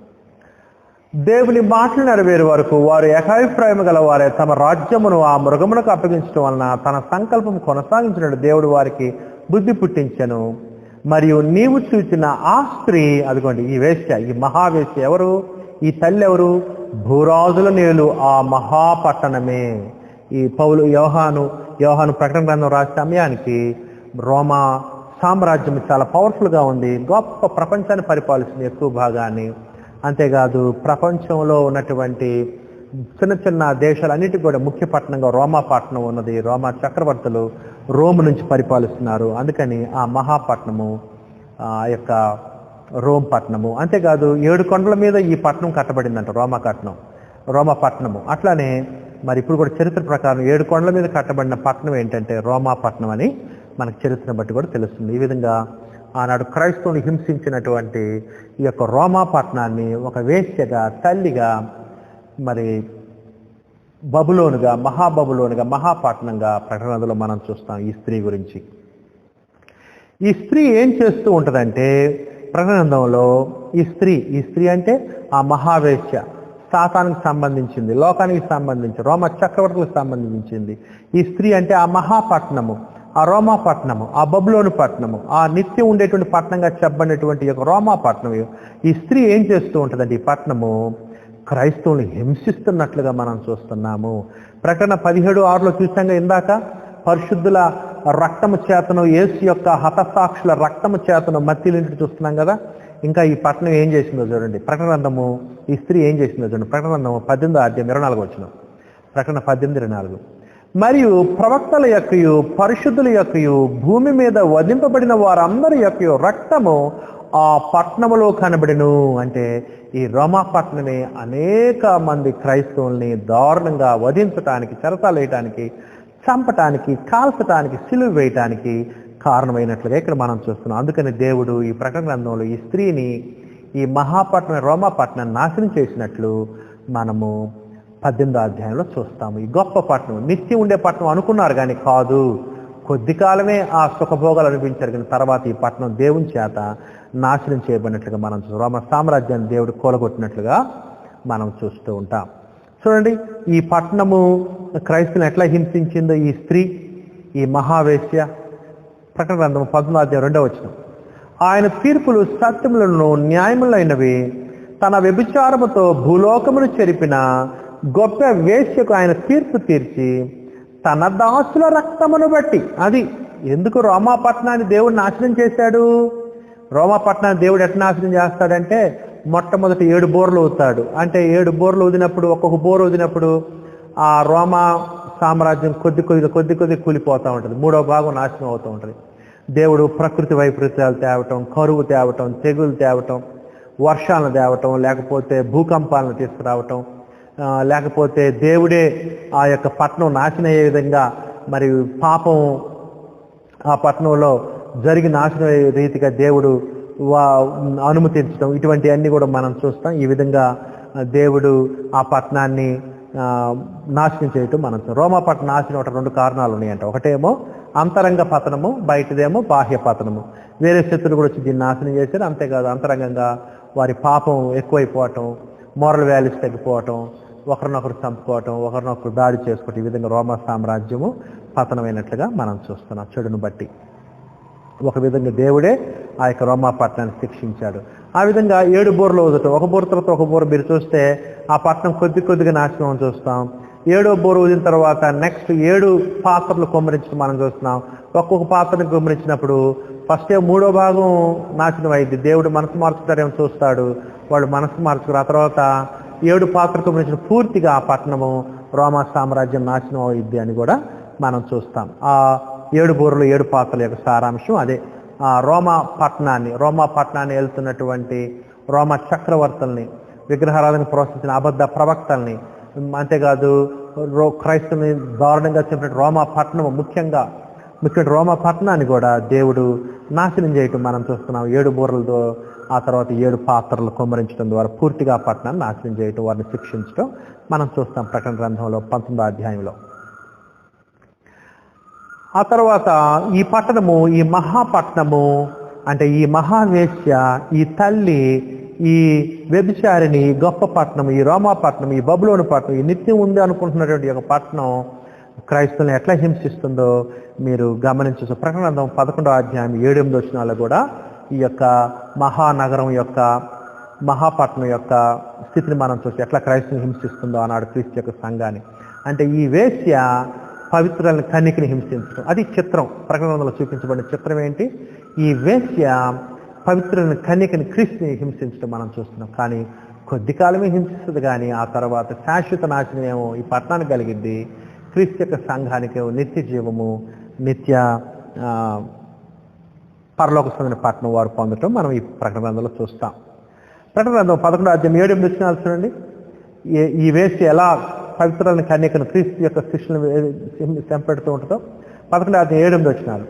దేవుని మాటలు నెరవేరు వరకు వారు ఏకాభిప్రాయం గల వారే, తమ రాజ్యమును ఆ మృగమునకు అప్పగించడం వలన తన సంకల్పం కొనసాగించినట్టు దేవుడు వారికి బుద్ధి పుట్టించెను. మరియు నీవు చూచిన ఆ స్త్రీ, అదిగోండి ఈ వేశ్య, ఈ మహావేశ్య ఎవరు? ఈ తల్లి ఎవరు? భూరాజుల నేలు ఆ మహాపట్టణమే. ఈ యోహాను ప్రకటన గ్రంథం రాసే సమయానికి రోమా సామ్రాజ్యం చాలా పవర్ఫుల్గా ఉంది, గొప్ప ప్రపంచాన్ని పరిపాలిస్తుంది ఎక్కువ భాగాన్ని. అంతేకాదు ప్రపంచంలో ఉన్నటువంటి చిన్న చిన్న దేశాలన్నిటికీ కూడా ముఖ్య పట్టణంగా రోమా పట్టణం ఉన్నది. రోమా చక్రవర్తులు రోమ్ నుంచి పరిపాలిస్తున్నారు. అందుకని ఆ మహాపట్నము, ఆ యొక్క రోమ్ పట్టణము. అంతేకాదు 7 కొండల మీద ఈ పట్టణం కట్టబడిందంట, రోమా పట్టణము. అట్లానే మరి ఇప్పుడు కూడా చరిత్ర ప్రకారం 7 కొండల మీద కట్టబడిన పట్టణం ఏంటంటే రోమా పట్టణం అని మనకు చరిత్రను బట్టి కూడా తెలుస్తుంది. ఈ విధంగా ఆనాడు క్రైస్తవుని హింసించినటువంటి ఈ యొక్క రోమా పట్టణాన్ని ఒక వేశ్యగా, తల్లిగా, మరి బబులోనుగా, మహాపట్నంగా ప్రకటనలో మనం చూస్తాం ఈ స్త్రీ గురించి. ఈ స్త్రీ ఏం చేస్తూ ఉంటుందంటే ప్రకటనలో ఈ స్త్రీ అంటే ఆ మహావేశ్య, సాతానికి సంబంధించింది, లోకానికి సంబంధించి, రోమ చక్రవర్తులకు సంబంధించింది. ఈ స్త్రీ అంటే ఆ మహాపట్నము, ఆ రోమా పట్టణము, ఆ బబులోను పట్టణము, ఆ నిత్యం ఉండేటువంటి పట్టణంగా చెప్పబడినటువంటి యొక్క రోమా పట్టణం. ఈ స్త్రీ ఏం చేస్తూ ఉంటుందంటే ఈ పట్టణము క్రైస్తవుని హింసిస్తున్నట్లుగా మనం చూస్తున్నాము. ప్రకటన 17:6 చూసాంగా ఇందాక, పరిశుద్ధుల రక్తము చేతను, యేసు యొక్క హతసాక్షుల రక్తము చేతను మత్తిలింటి చూస్తున్నాం కదా. ఇంకా ఈ పట్టణం ఏం చేసిందో చూడండి. ప్రకటన గ్రంథము ఈ స్త్రీ ఏం చేసిందో చూడండి. ప్రకటన గ్రంథము 18:24 ప్రకటన 18:24. మరియు ప్రవక్తల యొక్కయు పరిశుద్ధుల యొక్కయు భూమి మీద వధింపబడిన వారందరి యొక్క రక్తము ఆ పట్టణములో కనబడిను. అంటే ఈ రోమా పట్టణమే అనేక మంది క్రైస్తవుల్ని దారుణంగా వధించటానికి, చెరసాలు వేయటానికి, చంపటానికి, కాల్చటానికి, సిలువ వేయటానికి కారణమైనట్లుగా ఇక్కడ మనం చూస్తున్నాం. అందుకని దేవుడు ఈ ప్రకటన గ్రంథంలో ఈ స్త్రీని, ఈ మహాపట్నం రోమా పట్టణాన్ని నాశనం చేసినట్లు మనము 18వ అధ్యాయంలో చూస్తాము. ఈ గొప్ప పట్టణం, నిత్యం ఉండే పట్టణం అనుకున్నారు కానీ కాదు. కొద్ది కాలమే ఆ సుఖభోగాలు అనిపించారు, కానీ తర్వాత ఈ పట్టణం దేవుని చేత నాశనం చేయబడినట్లుగా మనం చూస్తాం. రోమ సామ్రాజ్యాన్ని దేవుడు కూలగొట్టినట్లుగా మనం చూస్తూ ఉంటాం. చూడండి, ఈ పట్టణము క్రైస్తవులను ఎట్లా హింసించిందో ఈ స్త్రీ, ఈ మహావేశ్య. ప్రకటన గ్రంథం 18:2 ఆయన తీర్పులు సత్యములను న్యాయములైనవి, తన వ్యభిచారముతో భూలోకమును చెరిపిన గొప్ప వేశ్యకు ఆయన తీర్పు తీర్చి తన దాసుల రక్తమును బట్టి. అది ఎందుకు రోమా పట్టణాన్ని దేవుడు నాశనం చేశాడు? రోమా పట్టణాన్ని దేవుడు ఎట్లా నాశనం చేస్తాడంటే, మొట్టమొదటి 7 బోర్లు ఊతాడు. అంటే 7 బోర్లు ఊదినప్పుడు, ఒక్కొక్క బోర్ ఊదినప్పుడు ఆ రోమా సామ్రాజ్యం కొద్ది కొద్ది కూలిపోతూ ఉంటుంది. 3వ భాగం నాశనం అవుతూ ఉంటుంది. దేవుడు ప్రకృతి వైపరీత్యాలు తేవటం, కరువు తేవటం, తెగులు తేవటం, వర్షాలను తేవటం, లేకపోతే భూకంపాలను తీసుకురావటం, లేకపోతే దేవుడే ఆ యొక్క పట్టణం నాశనం అయ్యే విధంగా మరి పాపం ఆ పట్టణంలో జరిగి నాశనం అయ్యే రీతిగా దేవుడు అనుమతించడం, ఇటువంటి అన్ని కూడా మనం చూస్తాం. ఈ విధంగా దేవుడు ఆ పట్టణాన్ని నాశనం చేయటం మనం చూస్తాం. రోమా పట్టణం నాశనం అవటం 2 కారణాలు ఉన్నాయంట. ఒకటేమో అంతరంగ పతనము, బయటదేమో బాహ్య పతనము. వేరే శత్రులు కూడా వచ్చి దీన్ని నాశనం చేశారు. అంతేకాదు, అంతరంగంగా వారి పాపం ఎక్కువైపోవటం, మోరల్ వాల్యూస్ తగ్గిపోవటం, ఒకరినొకరు చంపుకోవటం, ఒకరినొకరు దాడి చేసుకోవటం, ఈ విధంగా రోమా సామ్రాజ్యము పతనమైనట్లుగా మనం చూస్తున్నాం. చెడును బట్టి ఒక విధంగా దేవుడే ఆ యొక్క రోమా పట్టణాన్ని శిక్షించాడు. ఆ విధంగా 7 బోర్లు ఊదటం, ఒక బోర్ తర్వాత ఒక బోర్ మీరు చూస్తే ఆ పట్టణం కొద్దిగా నాశనం చూస్తాం. 7వ బోర్ ఊదిన తర్వాత నెక్స్ట్ 7 పాత్రలు కుమ్మరించడం మనం చూస్తున్నాం. ఒక్కొక్క పాత్రను కుమ్మరించినప్పుడు ఫస్ట్ 3వ భాగం నాశనం అయింది. దేవుడు మనసు మార్చుతారేమో చూస్తాడు, వాళ్ళు మనసు మార్చుకురు. ఆ తర్వాత 7 పాత్రలు కుమ్మరించిన పూర్తిగా ఆ పట్టణము రోమా సామ్రాజ్యం నాశనం అయింది అని కూడా మనం చూస్తాం. ఆ 7 బోర్లు 7 పాత్రల యొక్క సారాంశం అదే. ఆ రోమా పట్టణాన్ని వెళ్తున్నటువంటి రోమా చక్రవర్తుల్ని, విగ్రహారాధన ప్రోత్సహించిన అబద్ధ ప్రవక్తల్ని, అంతేకాదు క్రైస్తవుని దారుణంగా చెప్పినట్టు రోమా పట్టణము, ముఖ్యంగా రోమా పట్టణాన్ని కూడా దేవుడు నాశనం చేయటం మనం చూస్తున్నాం. 7 బోర్లతో ఆ తర్వాత 7 పాత్రలు కుమ్మరించడం ద్వారా పూర్తిగా ఆ పట్టణాన్ని నాశనం చేయటం, వారిని శిక్షించడం మనం చూస్తాం ప్రకటన గ్రంథంలో 19వ అధ్యాయంలో. ఆ తర్వాత ఈ పట్టణము, ఈ మహాపట్నము అంటే ఈ మహావేశ్య, ఈ తల్లి, ఈ వ్యభిచారిని, గొప్ప పట్టణం, ఈ రోమా పట్టణం, ఈ బబులోను పట్టణం, ఈ నిత్యం ఉంది అనుకుంటున్నటువంటి ఒక పట్టణం క్రైస్తవులను ఎట్లా హింసిస్తుందో మీరు గమనించవచ్చు. ప్రకటన గ్రంథం 11వ అధ్యాయం 7-8 కూడా ఈ యొక్క మహానగరం యొక్క, మహాపట్నం యొక్క స్థితిని మనం చూసి ఎట్లా క్రైస్తవుని హింసిస్తుందో ఆనాడు క్రీస్తు యొక్క సంఘాన్ని. అంటే ఈ వేశ్య పవిత్రులని, కన్యకని హింసించడం, అది చిత్రం. ప్రకటన గ్రంథంలో చూపించబడిన చిత్రం ఏంటి? ఈ వేశ్య పవిత్రులని, కన్యకని, క్రీస్తుని హింసించడం మనం చూస్తున్నాం. కానీ కొద్ది కాలమే హింసిస్తుంది, కానీ ఆ తర్వాత శాశ్వత నాశనమేమో ఈ పట్టణానికి కలిగింది. క్రీస్తు యొక్క సంఘానికి నిత్య జీవము, నిత్య పరలోక సంబంధించిన పట్టణం వారు పొందటం మనం ఈ ప్రకటన గ్రంథంలో చూస్తాం. ప్రకటన గ్రంథం 11వ అధ్యాయం 7-8 చూడండి. ఈ వేశ్య ఎలా పవిత్రులని, కన్యకను, క్రీస్తు యొక్క శిష్యులను చంపెడుతూ ఉంటుందో 11వ అధ్యాయం 7-8.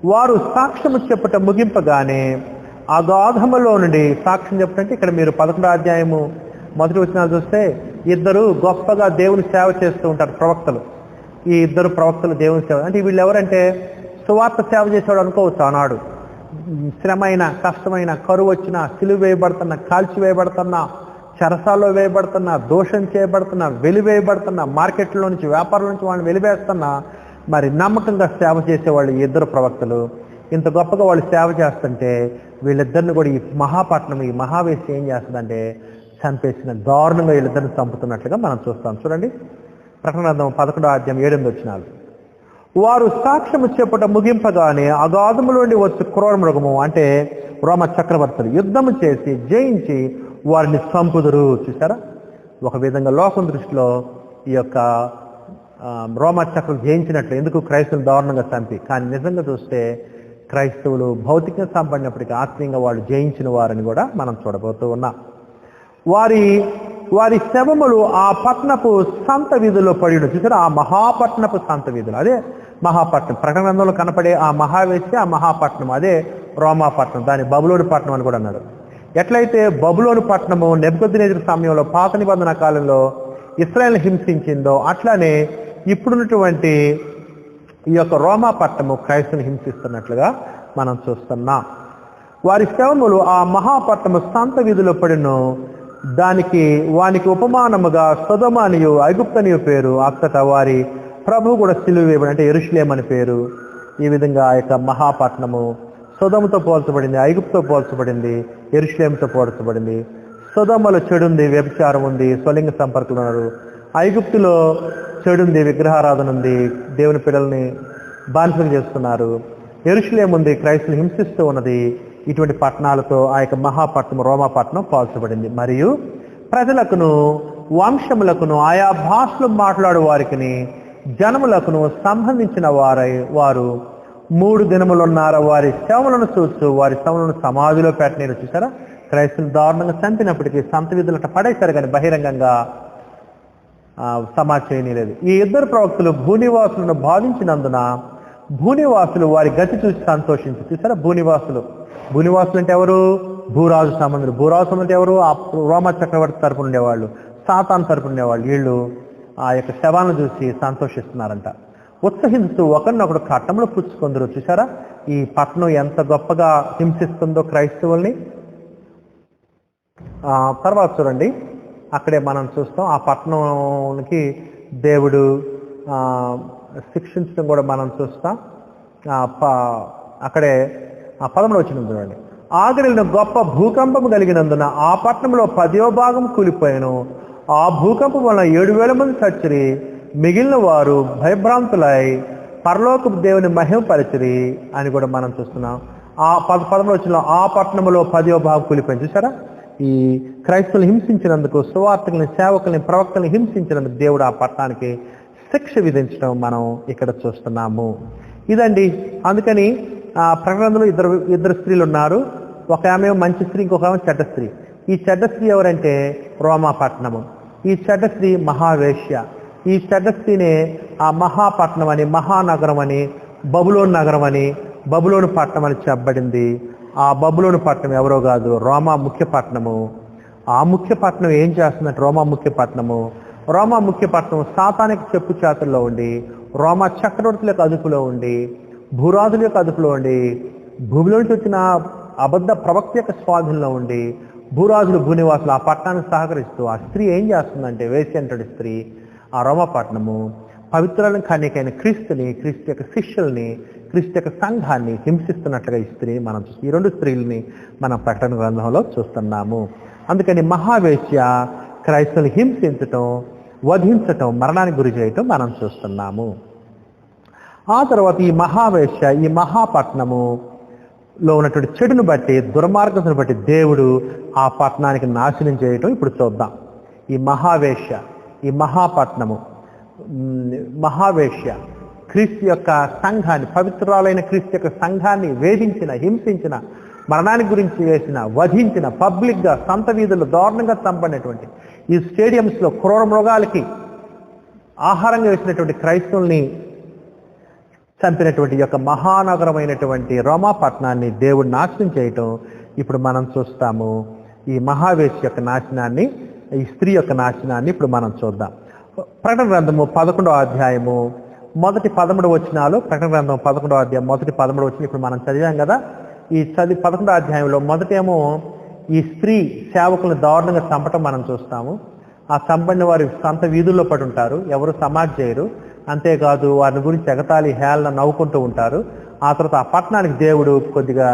వారు సాక్ష్యము చెప్పుట ముగింపగానే అగాధములో నుండి సాక్ష్యం చెప్పంటే ఇక్కడ మీరు 11వ అధ్యాయము మొదటి వచనాలు చూస్తే ఇద్దరు గొప్పగా దేవుని సేవ చేస్తూ ఉంటారు ప్రవక్తలు. ఈ ఇద్దరు ప్రవక్తలు దేవుని సేవ అంటే వీళ్ళు ఎవరంటే సువార్త సేవ చేసేవాడు అనుకోవచ్చు. ఆనాడు శ్రమైన కష్టమైన కరువు వచ్చినా, సిలువ వేయబడుతున్నా, కాల్చి వేయబడుతున్నా, చెరసాల్లో వేయబడుతున్నా, దోషం చేయబడుతున్నా, వెలివేయబడుతున్నా, మార్కెట్లో నుంచి వ్యాపారం నుంచి వాళ్ళని వెలివేస్తున్నా మరి నమ్మకంగా సేవ చేసేవాళ్ళు ఈ ఇద్దరు ప్రవక్తలు. ఇంత గొప్పగా వాళ్ళు సేవ చేస్తుంటే వీళ్ళిద్దరిని కూడా ఈ మహాపట్నం, ఈ మహావేశి ఏం చేస్తుందంటే చంపేసిన దారుణంగా వీళ్ళిద్దరిని చంపుతున్నట్లుగా మనం చూస్తాం. చూడండి, ప్రకటన గ్రంథం 11వ అధ్యాయం 7 వచనాలు. వారు సాక్ష్యము చెప్పుట ముగింపగానే అగాధములోండి వచ్చి క్రూర మృగము అంటే రోమ చక్రవర్తులు యుద్ధము చేసి జయించి వారిని చంపుదురు. చూసారా, ఒక విధంగా లోకం దృష్టిలో ఈ యొక్క రోమ చక్రం జయించినట్లు. ఎందుకు క్రైస్తవులు దారుణంగా చంపి, కానీ నిజంగా చూస్తే క్రైస్తవులు భౌతికంగా చంపడినప్పటికీ ఆత్మీయంగా వాళ్ళు జయించిన వారిని కూడా మనం చూడబోతూ ఉన్నాం. వారి శవములు ఆ పట్టణపు సంత వీధుల్లో పడి చూసారా, ఆ మహాపట్నపు సంత వీధులు, అదే మహాపట్నం. ప్రకటన గ్రంథంలో కనపడే ఆ మహావేశి, ఆ మహాపట్నం అదే రోమాపట్నం. దాని బబులోను పట్టణం అని కూడా అన్నాడు. ఎట్లయితే బబులోను పట్టణము నెబుకద్నెజరు సమయంలో పాత నిబంధన కాలంలో ఇశ్రాయేలును హింసించిందో అట్లానే ఇప్పుడున్నటువంటి ఈ యొక్క రోమాపట్నము క్రైస్తుని హింసిస్తున్నట్లుగా మనం చూస్తున్నాం. వారి శవములు ఆ మహాపట్నము సంత వీధిలో పడిను. వానికి ఉపమానముగా సొదొమ అనియు ఐగుప్తనియు పేరు. అక్కట వారి ప్రభువు కూడా సిలువ వేయబడి అంటే యెరూషలేము అని పేరు. ఈ విధంగా ఆ యొక్క మహాపట్నము సొదొమతో పోల్చబడింది, ఐగుప్తుతో పోల్చబడింది, యెరూషలేముతో పోల్చబడింది. సొదొమలో చెడుంది, వ్యభిచారం ఉంది, స్వలింగ సంపర్కులు ఉన్నారు. ఐగుప్తులో చెడుంది, విగ్రహారాధన ఉంది, దేవుని పిల్లల్ని బానిసలు చేస్తున్నారు. యెరూషలేము ఉంది, క్రైస్తులు హింసిస్తూ ఉన్నది. ఇటువంటి పట్టణాలతో ఆ యొక్క మహాపట్నం రోమాపట్నం పోల్చబడింది. మరియు ప్రజలకును వంశములకును ఆయా భాషలు మాట్లాడు వారికి జనములకును సంబంధించిన వారు 3 దినములున్నారు. వారి శవములను చూస్తూ వారి శవములను సమాధిలో పెట్టలేరు. చూసారా, క్రైస్తులు దారుణంగా చంపినప్పటికీ సంత వీధులట పడేశారు, కానీ బహిరంగంగా సమాధి చేయలేదు. ఈ ఇద్దరు ప్రవక్తలు భూనివాసులను బాధించినందున భూనివాసులు వారి గతి చూసి సంతోషించి. చూసారా, భూనివాసులు అంటే ఎవరు? భూరాజు సంబంధులు. భూరాజు అంటే ఎవరు? ఆ రోమ చక్రవర్తి తరపున ఉండేవాళ్ళు, సాతాను తరపున ఉండేవాళ్ళు. వీళ్ళు ఆ యొక్క శవాలను చూసి సంతోషిస్తున్నారంట. ఉత్సహిస్తూ ఒకరినొకడు కట్టంలో పుచ్చుకుందరు. చూసారా, ఈ పట్టణం ఎంత గొప్పగా హింసిస్తుందో క్రైస్తవుల్ని. తర్వాత చూడండి, అక్కడే మనం చూస్తాం ఆ పట్టణానికి దేవుడు శిక్షించడం కూడా మనం చూస్తాం. అక్కడే 13వ వచనం చూడండి. ఆగలిన గొప్ప భూకంపం కలిగినందున ఆ పట్టణంలో 10వ భాగం కూలిపోయాను. ఆ భూకంపం వలన 7,000 మంది చచ్చిరి. మిగిలిన వారు భయభ్రాంతులై పరలోకపు దేవుని మహిమపరచిరి అని కూడా మనం చూస్తున్నాం. ఆ 13వ వచనంలో ఆ పట్టణంలో 10వ భాగం కూలిపోయింది. చూసారా, ఈ క్రైస్తవులు హింసించినందుకు, సువార్తకుల్ని, సేవకుల్ని, ప్రవక్తల్ని హింసించినందుకు దేవుడు ఆ పట్టణానికి శిక్ష విధించడం మనం ఇక్కడ చూస్తున్నాము. ఇదండి. అందుకని ప్రకటనలో ఇద్దరు స్త్రీలు ఉన్నారు. ఒక ఆమె మంచి స్త్రీ, ఇంకొక ఆమె చెడ్డ స్త్రీ. ఈ చెడ్డ స్త్రీ ఎవరంటే రోమాపట్నము. ఈ చెడ్డ స్త్రీ మహావేశ్య. ఈ చెడ్డ స్త్రీనే ఆ మహాపట్నం అని, మహానగరం అని, బబులోను నగరం అని, బబులోను పట్టణం అని చెప్పబడింది. ఆ బబులోను పట్టణం ఎవరో కాదు, రోమా ముఖ్య పట్టణము. ఆ ముఖ్య పట్టణం ఏం చేస్తుందంటే రోమా ముఖ్య పట్టణం సాతానిక చెప్పు చేతుల్లో ఉండి, రోమా చక్రవర్తుల యొక్క అదుపులో ఉండి, భూరాజుల యొక్క అదుపులో ఉండి, భూమిలో నుంచి వచ్చిన అబద్ధ ప్రవక్త యొక్క స్వాధీనంలో ఉండి, భూరాజులు, భూనివాసులు ఆ పట్టణానికి సహకరిస్తూ ఆ స్త్రీ ఏం చేస్తుందంటే, వేశ్య అంటాడు స్త్రీ. ఆ రోమపట్నము పవిత్రులను కన్యకైన క్రీస్తుని, క్రీస్తు యొక్క శిష్యుల్ని, క్రీస్తు యొక్క సంఘాన్ని హింసిస్తున్నట్లుగా ఈ స్త్రీ మనం చూస్తాం. ఈ 2 స్త్రీలని మనం ప్రకటన గ్రంథంలో చూస్తున్నాము. అందుకని మహావేశ్య క్రైస్తవులు హింసించటం, వధించటం, మరణానికి గురి చేయటం మనం చూస్తున్నాము. ఆ తర్వాత ఈ మహావేశ్య, ఈ మహాపట్నములో ఉన్నటువంటి చెడును బట్టి, దుర్మార్గతను బట్టి దేవుడు ఆ పట్టణానికి నాశనం చేయటం ఇప్పుడు చూద్దాం. ఈ మహావేశ్య, ఈ మహావేశ్య క్రీస్తు యొక్క సంఘాన్ని, పవిత్రాలైన క్రీస్తు యొక్క సంఘాన్ని వేధించిన, హింసించిన, మరణానికి గురించి వేసిన, వధించిన, పబ్లిక్గా సంత వీధుల్లో దారుణంగా చంపడినటువంటి, ఈ స్టేడియంస్లో క్రూర మృగాలకి ఆహారంగా వేసినటువంటి క్రైస్తవుల్ని చంపినటువంటి యొక్క మహానగరమైనటువంటి రోమా పట్టణాన్ని దేవుడు నాశనం చేయటం ఇప్పుడు మనం చూస్తాము. ఈ మహావేశి యొక్క నాశనాన్ని, ఈ స్త్రీ యొక్క నాశనాన్ని ఇప్పుడు మనం చూద్దాం. ప్రకటన గ్రంథము 11వ అధ్యాయము మొదటి 13 వచనాలు. ప్రకటన గ్రంథం 11వ అధ్యాయం మొదటి 13 వచనం ఇప్పుడు మనం చదివాం కదా. ఈ 11వ అధ్యాయంలో మొదటేమో ఈ స్త్రీ సేవకులను దారుణంగా చంపటం మనం చూస్తాము. ఆ చంపడిన వారి సొంత వీధుల్లో పడి ఉంటారు, ఎవరు సమాజ్ చేయరు. అంతేకాదు వారిని గురించి ఎగతాళి హేళన నవ్వుకుంటూ ఉంటారు. ఆ తర్వాత ఆ పట్టణానికి దేవుడు కొద్దిగా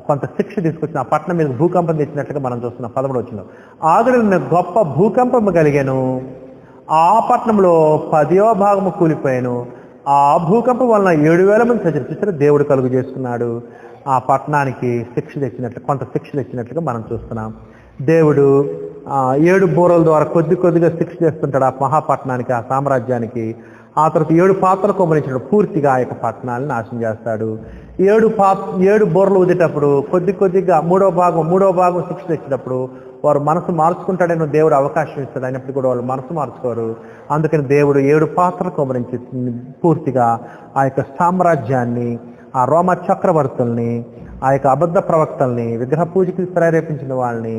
కొంత శిక్ష తీసుకొచ్చిన, ఆ పట్టణం మీద భూకంపం తెచ్చినట్లుగా మనం చూస్తున్నాం. 13 వచనంలో ఆగడిన గొప్ప భూకంపం కలిగాను, ఆ పట్టణంలో 10వ భాగము కూలిపోయాను, ఆ భూకంపం వలన 7,000 మంది చచ్చారు. చూసారా, దేవుడు కలుగు చేసుకున్నాడు. ఆ పట్టణానికి శిక్ష తెచ్చినట్లు, కొంత శిక్ష తెచ్చినట్లుగా మనం చూస్తున్నాం. దేవుడు 7 బూరల ద్వారా కొద్దిగా శిక్ష చేస్తుంటాడు ఆ మహాపట్టణానికి, ఆ సామ్రాజ్యానికి. ఆ తర్వాత 7 పాత్రలు కొమ్మరించాడు, పూర్తిగా ఆ యొక్క పట్టణాలను నాశనం చేస్తాడు. 7 బూరలు ఊదేటప్పుడు కొద్దిగా మూడో భాగం శిక్ష తెచ్చినప్పుడు వారు మనసు మార్చుకుంటాడేమో దేవుడు అవకాశం ఇస్తాడు. అయినప్పుడు కూడా వాళ్ళు మనసు మార్చుకోరు. అందుకని దేవుడు 7 పాత్రలు కొమ్మరించి పూర్తిగా ఆ యొక్క సామ్రాజ్యాన్ని, ఆ రోమా చక్రవర్తుల్ని, ఆ యొక్క అబద్ధ ప్రవక్తల్ని, విగ్రహ పూజకి ప్రేరేపించిన వాళ్ళని,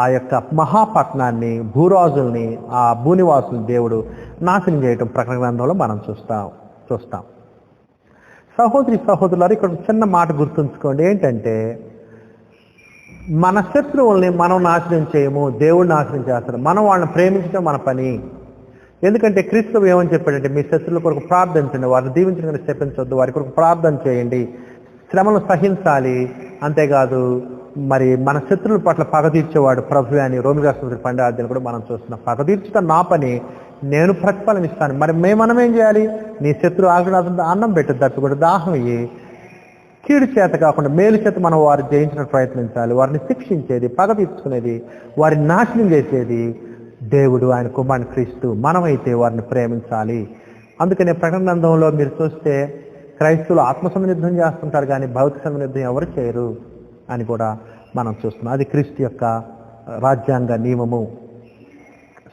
ఆ యొక్క మహాపట్నాన్ని, భూరాజుల్ని, ఆ భూనివాసుల్ని దేవుడు నాశనం చేయటం ప్రకటన గ్రంథంలో మనం చూస్తాం. సహోదరులారు, ఇక్కడ చిన్న మాట గుర్తుంచుకోండి. ఏంటంటే, మన శత్రువుల్ని మనం నాశనం చేయము, దేవుడు నాశనం చేస్తాడు. మనం వాళ్ళని ప్రేమించడం మన పని. ఎందుకంటే క్రీస్తు ఏమని చెప్పాడంటే, మీ శత్రువుల కొరకు ప్రార్థించండి, వారిని దీవించడానికి చెప్పించవద్దు, వారి కొరకు ప్రార్థన చేయండి, శ్రమను సహించాలి. అంతేకాదు మరి మన శత్రువుల పట్ల పగ తీర్చేవాడు ప్రభు అని రోమి రాష్ట్ర 12వ అధ్యాయం కూడా మనం చూస్తున్నాం. పగ తీర్చడం నా పని, నేను ప్రతిఫలం ఇస్తాను. మరి మనం ఏం చేయాలి? నీ శత్రువు ఆకలి అన్నం పెట్టు, దట్టు కూడా దాహం ఇయ్యి. కీడు చేత కాకుండా మేలు చేత మనం వారిని జయించడానికి ప్రయత్నించాలి. వారిని శిక్షించేది, పగ తీర్చుకునేది, వారిని నాశనం చేసేది దేవుడు, ఆయన కుమారుని క్రీస్తు. మనమైతే వారిని ప్రేమించాలి. అందుకనే ప్రకటన గ్రంథంలో మీరు చూస్తే క్రైస్తవులు ఆత్మసంబంధ యుద్ధం చేస్తుంటారు, కానీ భౌతిక సంబంధ యుద్ధం ఎవరు చేయరు అని కూడా మనం చూస్తున్నాం. అది క్రీస్తు యొక్క రాజ్యాంగ నియమము.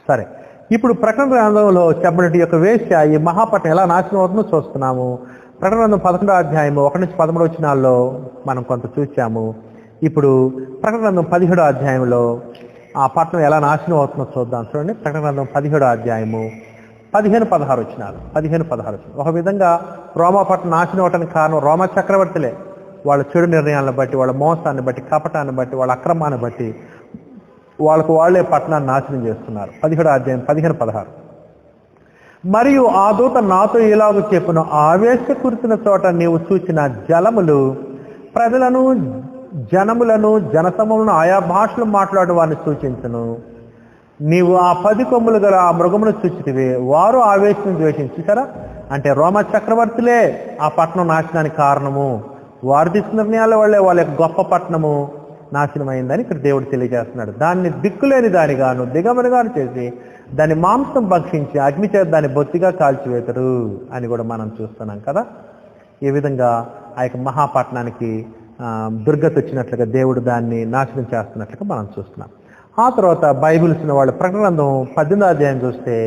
సరే, ఇప్పుడు ప్రకటన గ్రంథంలో చెప్పినట్టు యొక్క వేశ్య ఈ మహాపట్నం ఎలా నాశనం అవుతుందో చూస్తున్నాము. ప్రకటన గ్రంథం 11వ అధ్యాయము 1 నుంచి 13 వచనాల్లో మనం కొంత చూసాము. ఇప్పుడు ప్రకటన గ్రంథం 17వ అధ్యాయంలో ఆ పట్టణం ఎలా నాశనం అవుతుందో చూద్దాం. చూడండి, ప్రకటన గ్రంథం 17వ అధ్యాయము 15-16 వచనాలు. 15-16 వచనాలు. ఒక విధంగా రోమా పట్టణం నాశనం అవడానికి కారణం రోమా చక్రవర్తులే. వాళ్ళ చెడు నిర్ణయాలను బట్టి, వాళ్ళ మోసాన్ని బట్టి, కపటాన్ని బట్టి, వాళ్ళ అక్రమాన్ని బట్టి వాళ్ళే పట్టణాన్ని నాశనం చేస్తున్నారు. 17వ అధ్యాయం 15-16. మరియు ఆ దూత నాతో ఇలాగ చెప్పును, ఆవేశ కురిసిన చోట నీవు చూచిన జలములు ప్రజలను, జనములను, జనసమూహములను, ఆయా భాషలు మాట్లాడు వారిని సూచించును. నీవు ఆ 10 కొమ్ములు గల ఆ మృగమును చూచితివి, వారు ఆవేశం ద్వేషించారా అంటే రోమా చక్రవర్తులే ఆ పట్టణం నాశనానికి కారణము. వారు తీసుకున్న నిర్ణయాల వల్లే వాళ్ళ యొక్క గొప్ప పట్టణము నాశనమైందని ఇక్కడ దేవుడు తెలియజేస్తున్నాడు. దాన్ని దిక్కులేని దానిగాను, దిగమనిగాను చేసి దాని మాంసం భక్షించి అగ్ని చేత దాన్ని బొత్తిగా కాల్చివేతరు అని కూడా మనం చూస్తున్నాం కదా. ఈ విధంగా ఆ యొక్క మహాపట్నానికి దుర్గతి వచ్చినట్లుగా దేవుడు దాన్ని నాశనం చేస్తున్నట్లుగా మనం చూస్తున్నాం. ఆ తర్వాత బైబిల్సిన వాళ్ళు ప్రకటన గ్రంథం 18వ అధ్యాయం చూస్తే,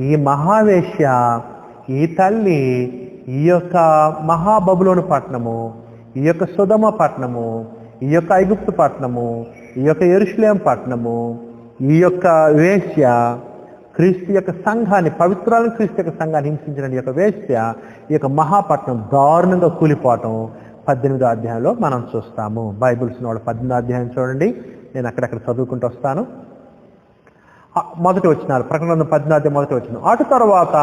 ఈ మహావేశ్య, ఈ తల్లి, ఈ యొక్క మహాబబులోను పట్టణము, ఈ యొక్క సొదొమ పట్టణము, ఈ యొక్క ఐగుప్తు పట్టణము, ఈ యొక్క యెరూషలేము పట్టణము, ఈ యొక్క వేశ్య క్రీస్తు యొక్క సంఘాన్ని, పవిత్రాలను క్రీస్తు యొక్క సంఘాన్ని హింసించిన ఈ యొక్క వేశ్య, ఈ యొక్క మహాపట్నం దారుణంగా కూలిపోవటం 18వ అధ్యాయంలో మనం చూస్తాము. బైబిల్స్ వాళ్ళు 18వ అధ్యాయం చూడండి, నేను అక్కడక్కడ చదువుకుంటూ వస్తాను. మొదటి వచనాలు, ప్రకటన 18వ అధ్యాయం మొదటి వచనం. అటు తర్వాత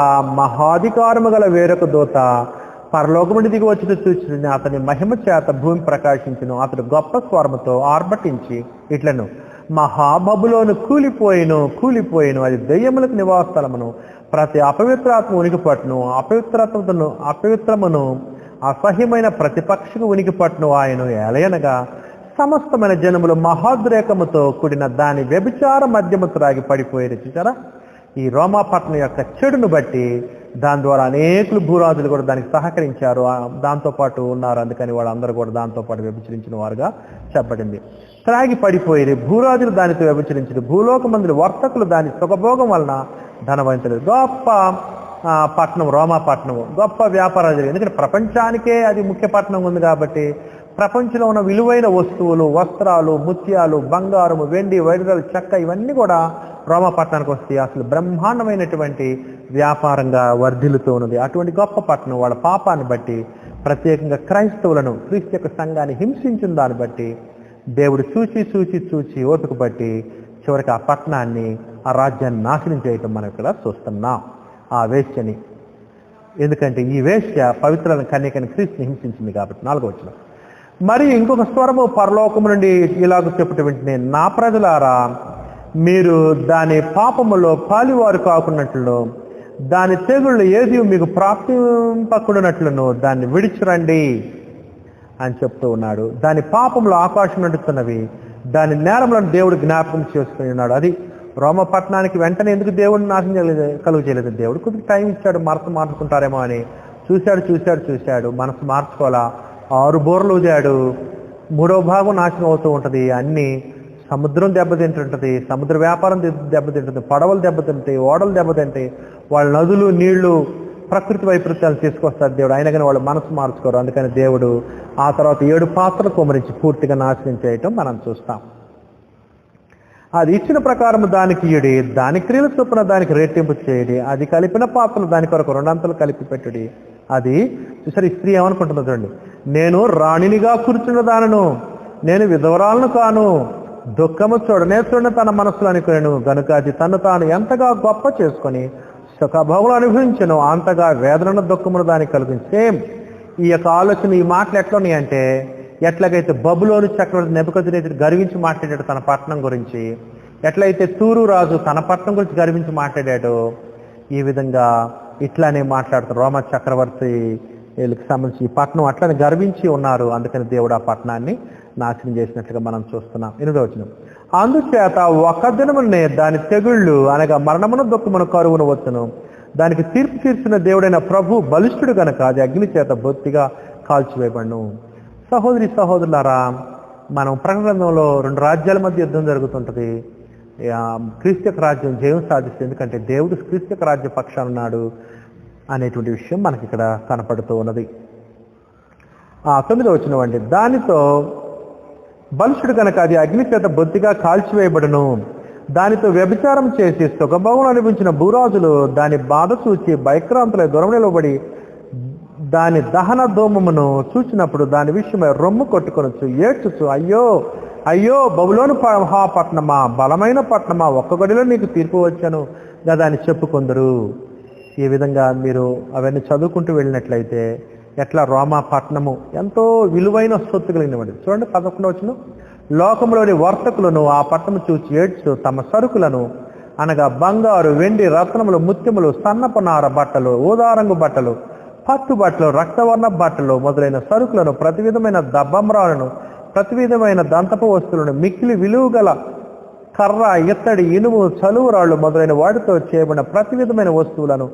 మహాధికారము గల వేరొక దూత పరలోకము నుండి దిగి వచ్చి చూచి అతని మహిమ చేత భూమి ప్రకాశించును. అతడు గొప్ప స్వరముతో ఆర్భటించి ఇట్లను, మహాబబులోను కూలిపోయిను, అది దెయ్యములకు నివాసస్థలమును, ప్రతి అపవిత్రాత్మ ఉనికి పట్టును, అపవిత్రమును అసహ్యమైన ప్రతిపక్షకు ఉనికి పట్టును ఆయను. ఎలయనగా సమస్తమైన జనములు మహాద్రేకముతో కూడిన దాని వ్యభిచార మద్యము త్రాగి పడిపోయేది. చూసారా, ఈ రోమాపట్నం యొక్క చెడును బట్టి దాని ద్వారా అనేకులు భూరాజులు కూడా దానికి సహకరించారు, దాంతోపాటు ఉన్నారు. అందుకని వాళ్ళందరూ కూడా దాంతోపాటు వ్యభిచరించిన వారుగా చెప్పబడింది. త్రాగి పడిపోయేది, భూరాజులు దానితో వ్యభిచరించారు, భూలోకమందులు వర్తకులు దాని సుఖభోగం వలన ధనవంతులు. గొప్ప పట్టణం, రోమా పట్టణం గొప్ప వ్యాపారాలు జరిగింది. ఎందుకంటే ప్రపంచానికే అది ముఖ్య పట్టణం ఉంది కాబట్టి ప్రపంచంలో ఉన్న విలువైన వస్తువులు, వస్త్రాలు, ముత్యాలు, బంగారము, వెండి, వైడూర్యాలు, చెక్క ఇవన్నీ కూడా రోమా పట్టణానికి వస్తాయి. అసలు బ్రహ్మాండమైనటువంటి వ్యాపారంగా వర్ధిల్లుతూ ఉన్నది. అటువంటి గొప్ప పట్టణం వాళ్ళ పాపాన్ని బట్టి, ప్రత్యేకంగా క్రైస్తవులను, క్రీస్తు యొక్క సంఘాన్ని హింసించిన దాన్ని బట్టి దేవుడు చూచి చూచి చూచి ఓపిక బట్టి చివరికి ఆ పట్టణాన్ని, ఆ రాజ్యాన్ని నాశనం చేయటం మనం ఇక్కడ చూస్తున్నాం. ఆ వేశ్యని, ఎందుకంటే ఈ వేశ్య పవిత్ర కన్యకని క్రీస్తుని హింసించింది కాబట్టి. 4వ వచనం, మరి ఇంకొక స్వరము పరలోకము నుండి ఇలాగ చెప్పుట వెంటనే, నా ప్రజలారా, మీరు దాని పాపములో పాలివారు కాకున్నట్లు, దాని తెగుళ్ళు ఏది మీకు ప్రాప్తింపకున్నట్లును దాన్ని విడిచిరండి అని చెప్తూ ఉన్నాడు. దాని పాపములు ఆకాశం నడుస్తున్నవి, దాని నేరములను దేవుడు జ్ఞాపకం చేసుకుని ఉన్నాడు. అది రోమ పట్టణానికి వెంటనే ఎందుకు దేవుడిని నాశనం కలుగు చేయలేదు? దేవుడు కొద్దిగా టైం ఇచ్చాడు, మనసు మార్చుకుంటారేమో అని. చూశాడు, మనసు మార్చుకోవాలా. 6 బోర్లు ఊదాడు, 3వ భాగం నాశనం అవుతూ ఉంటుంది. అన్నీ సముద్రం దెబ్బతింటుంటుంది, సముద్ర వ్యాపారం దెబ్బతింటుంది, పడవలు దెబ్బతింటాయి, ఓడలు దెబ్బతింటాయి, వాళ్ళ నదులు, నీళ్లు, ప్రకృతి వైపరీత్యాలు తీసుకొస్తారు దేవుడు. అయినా కానీ వాళ్ళు మనసు మార్చుకోరు. అందుకని దేవుడు ఆ తర్వాత 7 పాత్రలు కుమరించి పూర్తిగా నాశనం చేయటం మనం చూస్తాం. అది ఇచ్చిన ప్రకారం దానికి ఇయుడి, దాని క్రియల చొప్పున దానికి రెట్టింపు చేయడి, అది కలిపిన పాత్రలు దాని కొరకు 2 అంతలు కలిపి పెట్టుడి. అది చూసారు, ఈ స్త్రీ ఏమనుకుంటుందో చూడండి, నేను రాణినిగా కూర్చున్న దానను, నేను విధవరాలను కాను, దుఃఖము చూడని తన మనసులో అనుకునేను గనుక అది తను తాను ఎంతగా గొప్ప చేసుకొని సుఖభోగులు అనుభవించను, అంతగా వేదనను దుఃఖమును దానికి కలిగింది. సేమ్ ఈ యొక్క ఆలోచన, ఈ మాటలు ఎట్లా ఉన్నాయి అంటే, ఎట్లాగైతే బబులోను చక్రవర్తి నెబుకద్నెజరు గర్వించి మాట్లాడాడు తన పట్టణం గురించి, ఎట్లయితే తూరు రాజు తన పట్టణం గురించి గర్వించి మాట్లాడాడో, ఈ విధంగా ఇట్లానే మాట్లాడుతారు రోమా చక్రవర్తి వీళ్ళకి సంబంధించి ఈ పట్టణం అట్లనే గర్వించి ఉన్నారు. అందుకని దేవుడు ఆ పట్టణాన్ని నాశనం చేసినట్లుగా మనం చూస్తున్నాం. 8వ వచనం, అందుచేత ఒక దినమునే దాని తెగుళ్ళు అనగా మరణమును దుఃఖమును కరువును వచ్చును, దానికి తీర్పు తీర్చిన దేవుడైన ప్రభు బలిష్ఠుడు గనక అది అగ్ని చేత బొత్తిగా కాల్చివేయబడును. సహోదరి సహోదరులారా, మనం ప్రకటన గ్రంథంలో 2 రాజ్యాల మధ్య యుద్ధం జరుగుతుంటుంది. క్రీస్తు యొక్క రాజ్యం జయం సాధిస్తుంది, ఎందుకంటే దేవుడు క్రీస్తు యొక్క రాజ్య పక్షాన ఉన్నాడు అనేటువంటి విషయం మనకి ఇక్కడ కనపడుతూ ఉన్నది. 9వ వచనం అండి, దానితో బలిష్ఠుడు కనుక అది అగ్ని చేత బొత్తిగా కాల్చివేయబడును, దానితో వ్యభిచారం చేసి సుఖభోగం అనిపించిన భూరాజులు దాని బాధ చూచి భయక్రాంతులై దూరం నిలబడి దాని దహన ధూమమును చూచినప్పుడు దాని విషయమై రొమ్ము కొట్టుకొనొచ్చు, ఏడ్చుచు, అయ్యో అయ్యో బబులోను పట్టణమా, బలమైన పట్టణమా, ఒక్క గడిలో నీకు తీర్పు వచ్చాను కదా అని చెప్పుకొందరు. ఈ విధంగా మీరు అవన్నీ చదువుకుంటూ వెళ్ళినట్లయితే ఎట్లా రోమా పట్టణము ఎంతో విలువైన సొత్తు కలిగినవాడు. చూడండి 11వ వచనం, లోకంలోని వర్తకులను ఆ పట్టణము చూచి ఏడ్చు తమ సరుకులను అనగా బంగారు, వెండి, రత్నములు, ముత్యములు, సన్నపనార బట్టలు, ఊదారంగు బట్టలు, పట్టు బట్టలు, రక్తవర్ణ బట్టలు మొదలైన సరుకులను, ప్రతి విధమైన దబ్బమ్రాలను, ప్రతి విధమైన దంతపు వస్తువులను, మిక్కిలి విలువ గల కర్ర, ఇత్తడి, ఇనుము, చలువరాళ్ళు మొదలైన వాటితో చేయబడిన ప్రతి విధమైన వస్తువులను,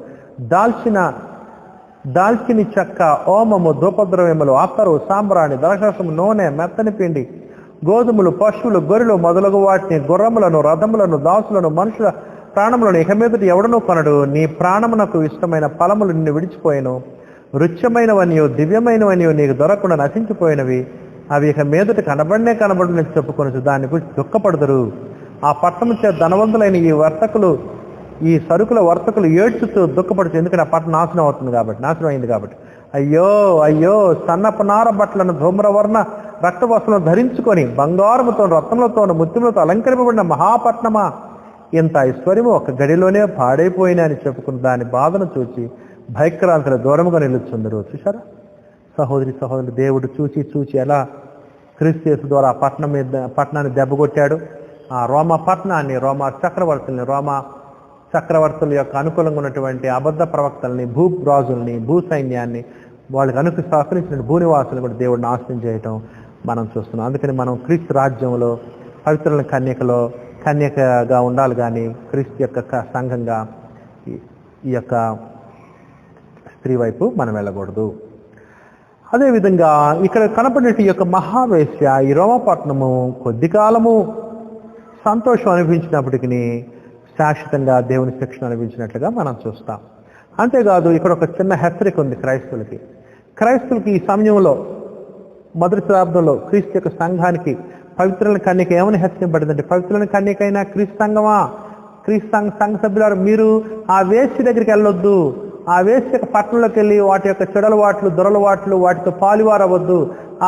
దాల్చిని చెక్క, ఓమము, ధూపద్రవ్యములు, అత్తరు, సాంబ్రాణి, ద్రాక్షరసము, నూనె, మెత్తని పిండి, గోధుమలు, పశువులు, గొర్రెలు మొదలగు వాటిని, గుర్రములను, రథములను, దాసులను, మనుషుల ప్రాణములను ఇక మీదటి ఎవడనూ కొనడు. నీ ప్రాణమునకు ఇష్టమైన ఫలములు నిన్ను విడిచిపోయిను, రుచ్యమైనవనియో దివ్యమైనవనియో నీకు దొరకకుండా నశించిపోయినవి, అవి ఇక మీదటి కనబడిన చెప్పుకొనచ్చు, దాన్ని గురించి దుఃఖపడదురు. ఆ పట్టణం చే ధనవంతులైన ఈ సరుకుల వర్తకులు ఏడ్చుతూ దుఃఖపడుతూ, ఎందుకంటే ఆ పట్టణం నాశనం అయింది కాబట్టి. అయ్యో అయ్యో, సన్నపు నార బట్టలను, ధూమ్రవర్ణ రక్త వస్త్రాలను ధరించుకొని బంగారముతో, రత్నములతోను, ముత్యములతో అలంకరింపబడిన మహాపట్నమా, ఇంత ఐశ్వర్యము ఒక గడిలోనే పాడైపోయినా అని చెప్పుకున్న దాని బాధను చూచి భయక్రాంతుల దూరముగా నిలుచుందరు. చూసారా సహోదరి సహోదరులు, దేవుడు చూచి ఎలా క్రీస్తు యేసు ద్వారా పట్టణాన్ని దెబ్బకొట్టాడు. ఆ రోమా పట్టణాన్ని, రోమా చక్రవర్తుల యొక్క అనుకూలంగా ఉన్నటువంటి అబద్ధ ప్రవక్తల్ని, భూరాజుల్ని, భూ సైన్యాన్ని, వాళ్ళకి సహకరించిన భూనివాసులను కూడా దేవుడు నాశనం చేయటం మనం చూస్తున్నాం. అందుకని మనం క్రీస్తు రాజ్యంలో పవిత్రుల కన్యకగా ఉండాలి, కానీ క్రీస్తు యొక్క సంఘంగా ఈ యొక్క స్త్రీ వైపు మనం వెళ్ళకూడదు. అదేవిధంగా ఇక్కడ కనపడిన ఈ యొక్క మహావేశ్య, ఈ రోమపట్నము కొద్ది కాలము సంతోషం అనిపించినప్పటికీ శాశ్వతంగా దేవుని శిక్షణ అనిపించినట్లుగా మనం చూస్తాం. అంతేకాదు ఇక్కడ ఒక చిన్న హెచ్చరిక ఉంది క్రైస్తవులకి ఈ సమయంలో మొదటి శతాబ్దంలో క్రీస్తు యొక్క సంఘానికి పవిత్రుల కన్యక ఏమని హెచ్చరింపబడిందంటే, పవిత్రుల కన్యకైనా క్రీస్తు సంఘమా, క్రీస్తు సంఘ సభ్యులారు మీరు ఆ వేశ్య దగ్గరికి వెళ్ళొద్దు, ఆ వేశ్య యొక్క పట్టణంలోకి వెళ్ళి వాటి యొక్క చెడలవాట్లు దొరలవాట్లు వాటితో పాలువారవద్దు,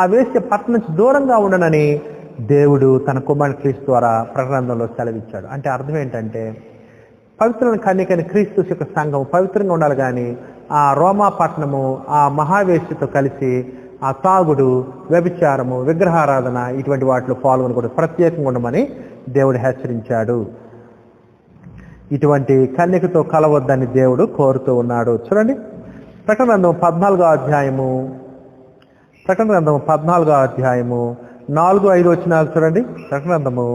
ఆ వేశ్య పట్టణం నుంచి దూరంగా ఉండనని దేవుడు తన కుమారుని క్రీస్తు ద్వారా ప్రకటనలో సెలవిచ్చాడు. అంటే అర్థం ఏంటంటే, పవిత్రుల కన్యకైన క్రీస్తు యొక్క సంఘం పవిత్రంగా ఉండాలి, కానీ ఆ రోమా పట్టణము ఆ మహావేశ్యతో కలిసి ఆ తాగుడు, వ్యభిచారము, విగ్రహారాధన ఇటువంటి వాటిలో పాల్గొని కూడా ప్రత్యేకంగా ఉండమని దేవుడు హెచ్చరించాడు. ఇటువంటి కన్యకతో కలవద్దని దేవుడు కోరుతూ ఉన్నాడు. చూడండి, ప్రకటన గ్రంథం 14వ అధ్యాయము 4-5 వచనాలు చూడండి. ప్రకటన గ్రంథము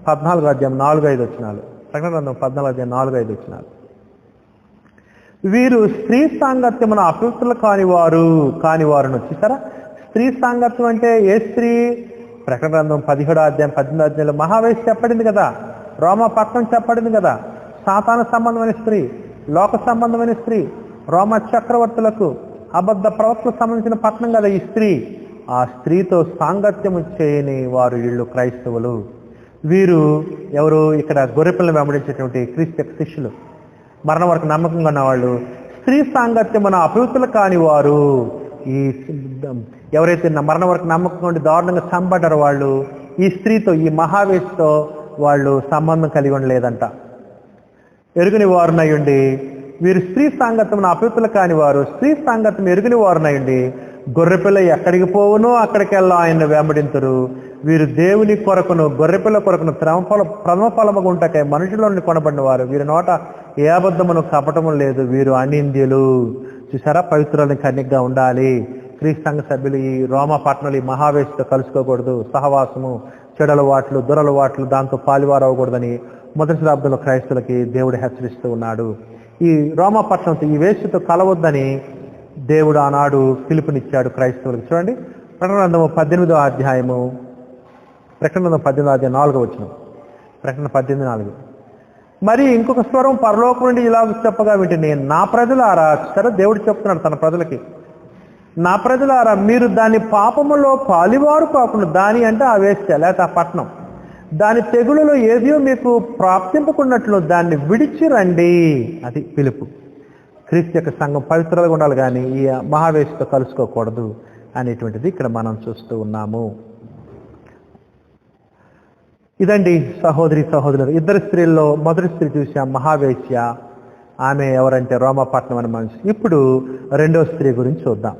14వ అధ్యాయం 4-5 వచనాలు. ప్రకటన గ్రంథం 14వ అధ్యాయం 4-5 వచనాలు. వీరు స్త్రీ సాంగత్యమున అపవిత్రులు కానివారును. చూసారా, స్త్రీ సాంగత్యం అంటే ఏ స్త్రీ? ప్రకటన గ్రంథం 17వ అధ్యాయం 18వ అధ్యాయంలో మహావేశ్య చెప్పబడింది కదా, రోమా పట్టణం చెప్పబడింది కదా, సాతాను సంబంధమైన స్త్రీ, లోక సంబంధమైన స్త్రీ, రోమా చక్రవర్తులకు అబద్ధ ప్రవక్తలకు సంబంధించిన పట్టణం కదా ఈ స్త్రీ. ఆ స్త్రీతో సాంగత్యము చేయని వారు వీళ్ళు క్రైస్తవులు. వీరు ఎవరు? ఇక్కడ గొర్రెపిల్లను వెంబడించేటువంటి క్రీస్తు యొక్క శిష్యులు, మరణం వరకు నమ్మకంగా ఉన్నవాళ్ళు. స్త్రీ సాంగత్యమున అపవిత్రులు కాని వారు, ఈ ఎవరైతే మరణం వరకు నమ్మకంగా ఉండి దారుణంగా చంపడ్డారో వాళ్ళు ఈ స్త్రీతో, ఈ మహావేశతో వాళ్ళు సంబంధం కలిగి ఉండలేదంట. ఎరుగని వారునయ్యుండి వీరు స్త్రీ సాంగత్యమున అపవిత్రులు కాని వారు, స్త్రీ సాంగత్యం ఎరుగని వారునయ్యుండి గొర్రెపిల్ల ఎక్కడికి పోవునో అక్కడికెల్లా ఆయన వెంబడింతురు. వీరు దేవుని కొరకును గొర్రెపిల్ల కొరకును ప్రథమ ఫలముగా ఉంటాకే మనుషులను కొనబడిన వారు. వీరి నోట ఏ అబద్ధమును కపటము లేదు, వీరు అనింద్యులు. చూసారా, పవిత్రులని కన్యకగా ఉండాలి. క్రీస్తు సంఘ సభ్యులు ఈ రోమా పట్టణాలు ఈ మహావేశతో కలుసుకోకూడదు, సహవాసము, చెడలవాట్లు దురలవాట్లు దాంతో పాలువారవకూడదని మొదటి శతాబ్దంలో క్రైస్తవులకి దేవుడు హెచ్చరిస్తూ ఉన్నాడు. ఈ రోమా పట్టణంతో ఈ వేశ్యతో కలవద్దని దేవుడు ఆనాడు పిలుపునిచ్చాడు క్రైస్తవులకు. చూడండి, ప్రకటన గ్రంథము 18వ అధ్యాయము 4వ వచనం. ప్రకటన 18:4. మరి ఇంకొక స్వరం పరలోకం నుండి ఇలా చెప్పగా వింటే, నా ప్రజలారా, సరే దేవుడు చెప్తున్నాడు తన ప్రజలకి, నా ప్రజలారా మీరు దాని పాపములో పాలివారు కాకుండా, దాని అంటే ఆ వేశ్య లేక ఆ పట్టణం, దాని తెగులలో ఏదో మీకు ప్రాప్తింపకున్నట్లు దాన్ని విడిచి రండి. అది పిలుపు. క్రీస్తు యొక్క సంఘం పవిత్రంగా ఉండాలి, కానీ ఈ మహావేశతో కలుసుకోకూడదు అనేటువంటిది ఇక్కడ మనం చూస్తూ ఉన్నాము. ఇదండి సహోదరులు, ఇద్దరు స్త్రీల్లో మొదటి స్త్రీ చూసాం మహావేశ్య, ఆమె ఎవరంటే రోమాపట్నం అనే మనిషి. ఇప్పుడు రెండో స్త్రీ గురించి చూద్దాం.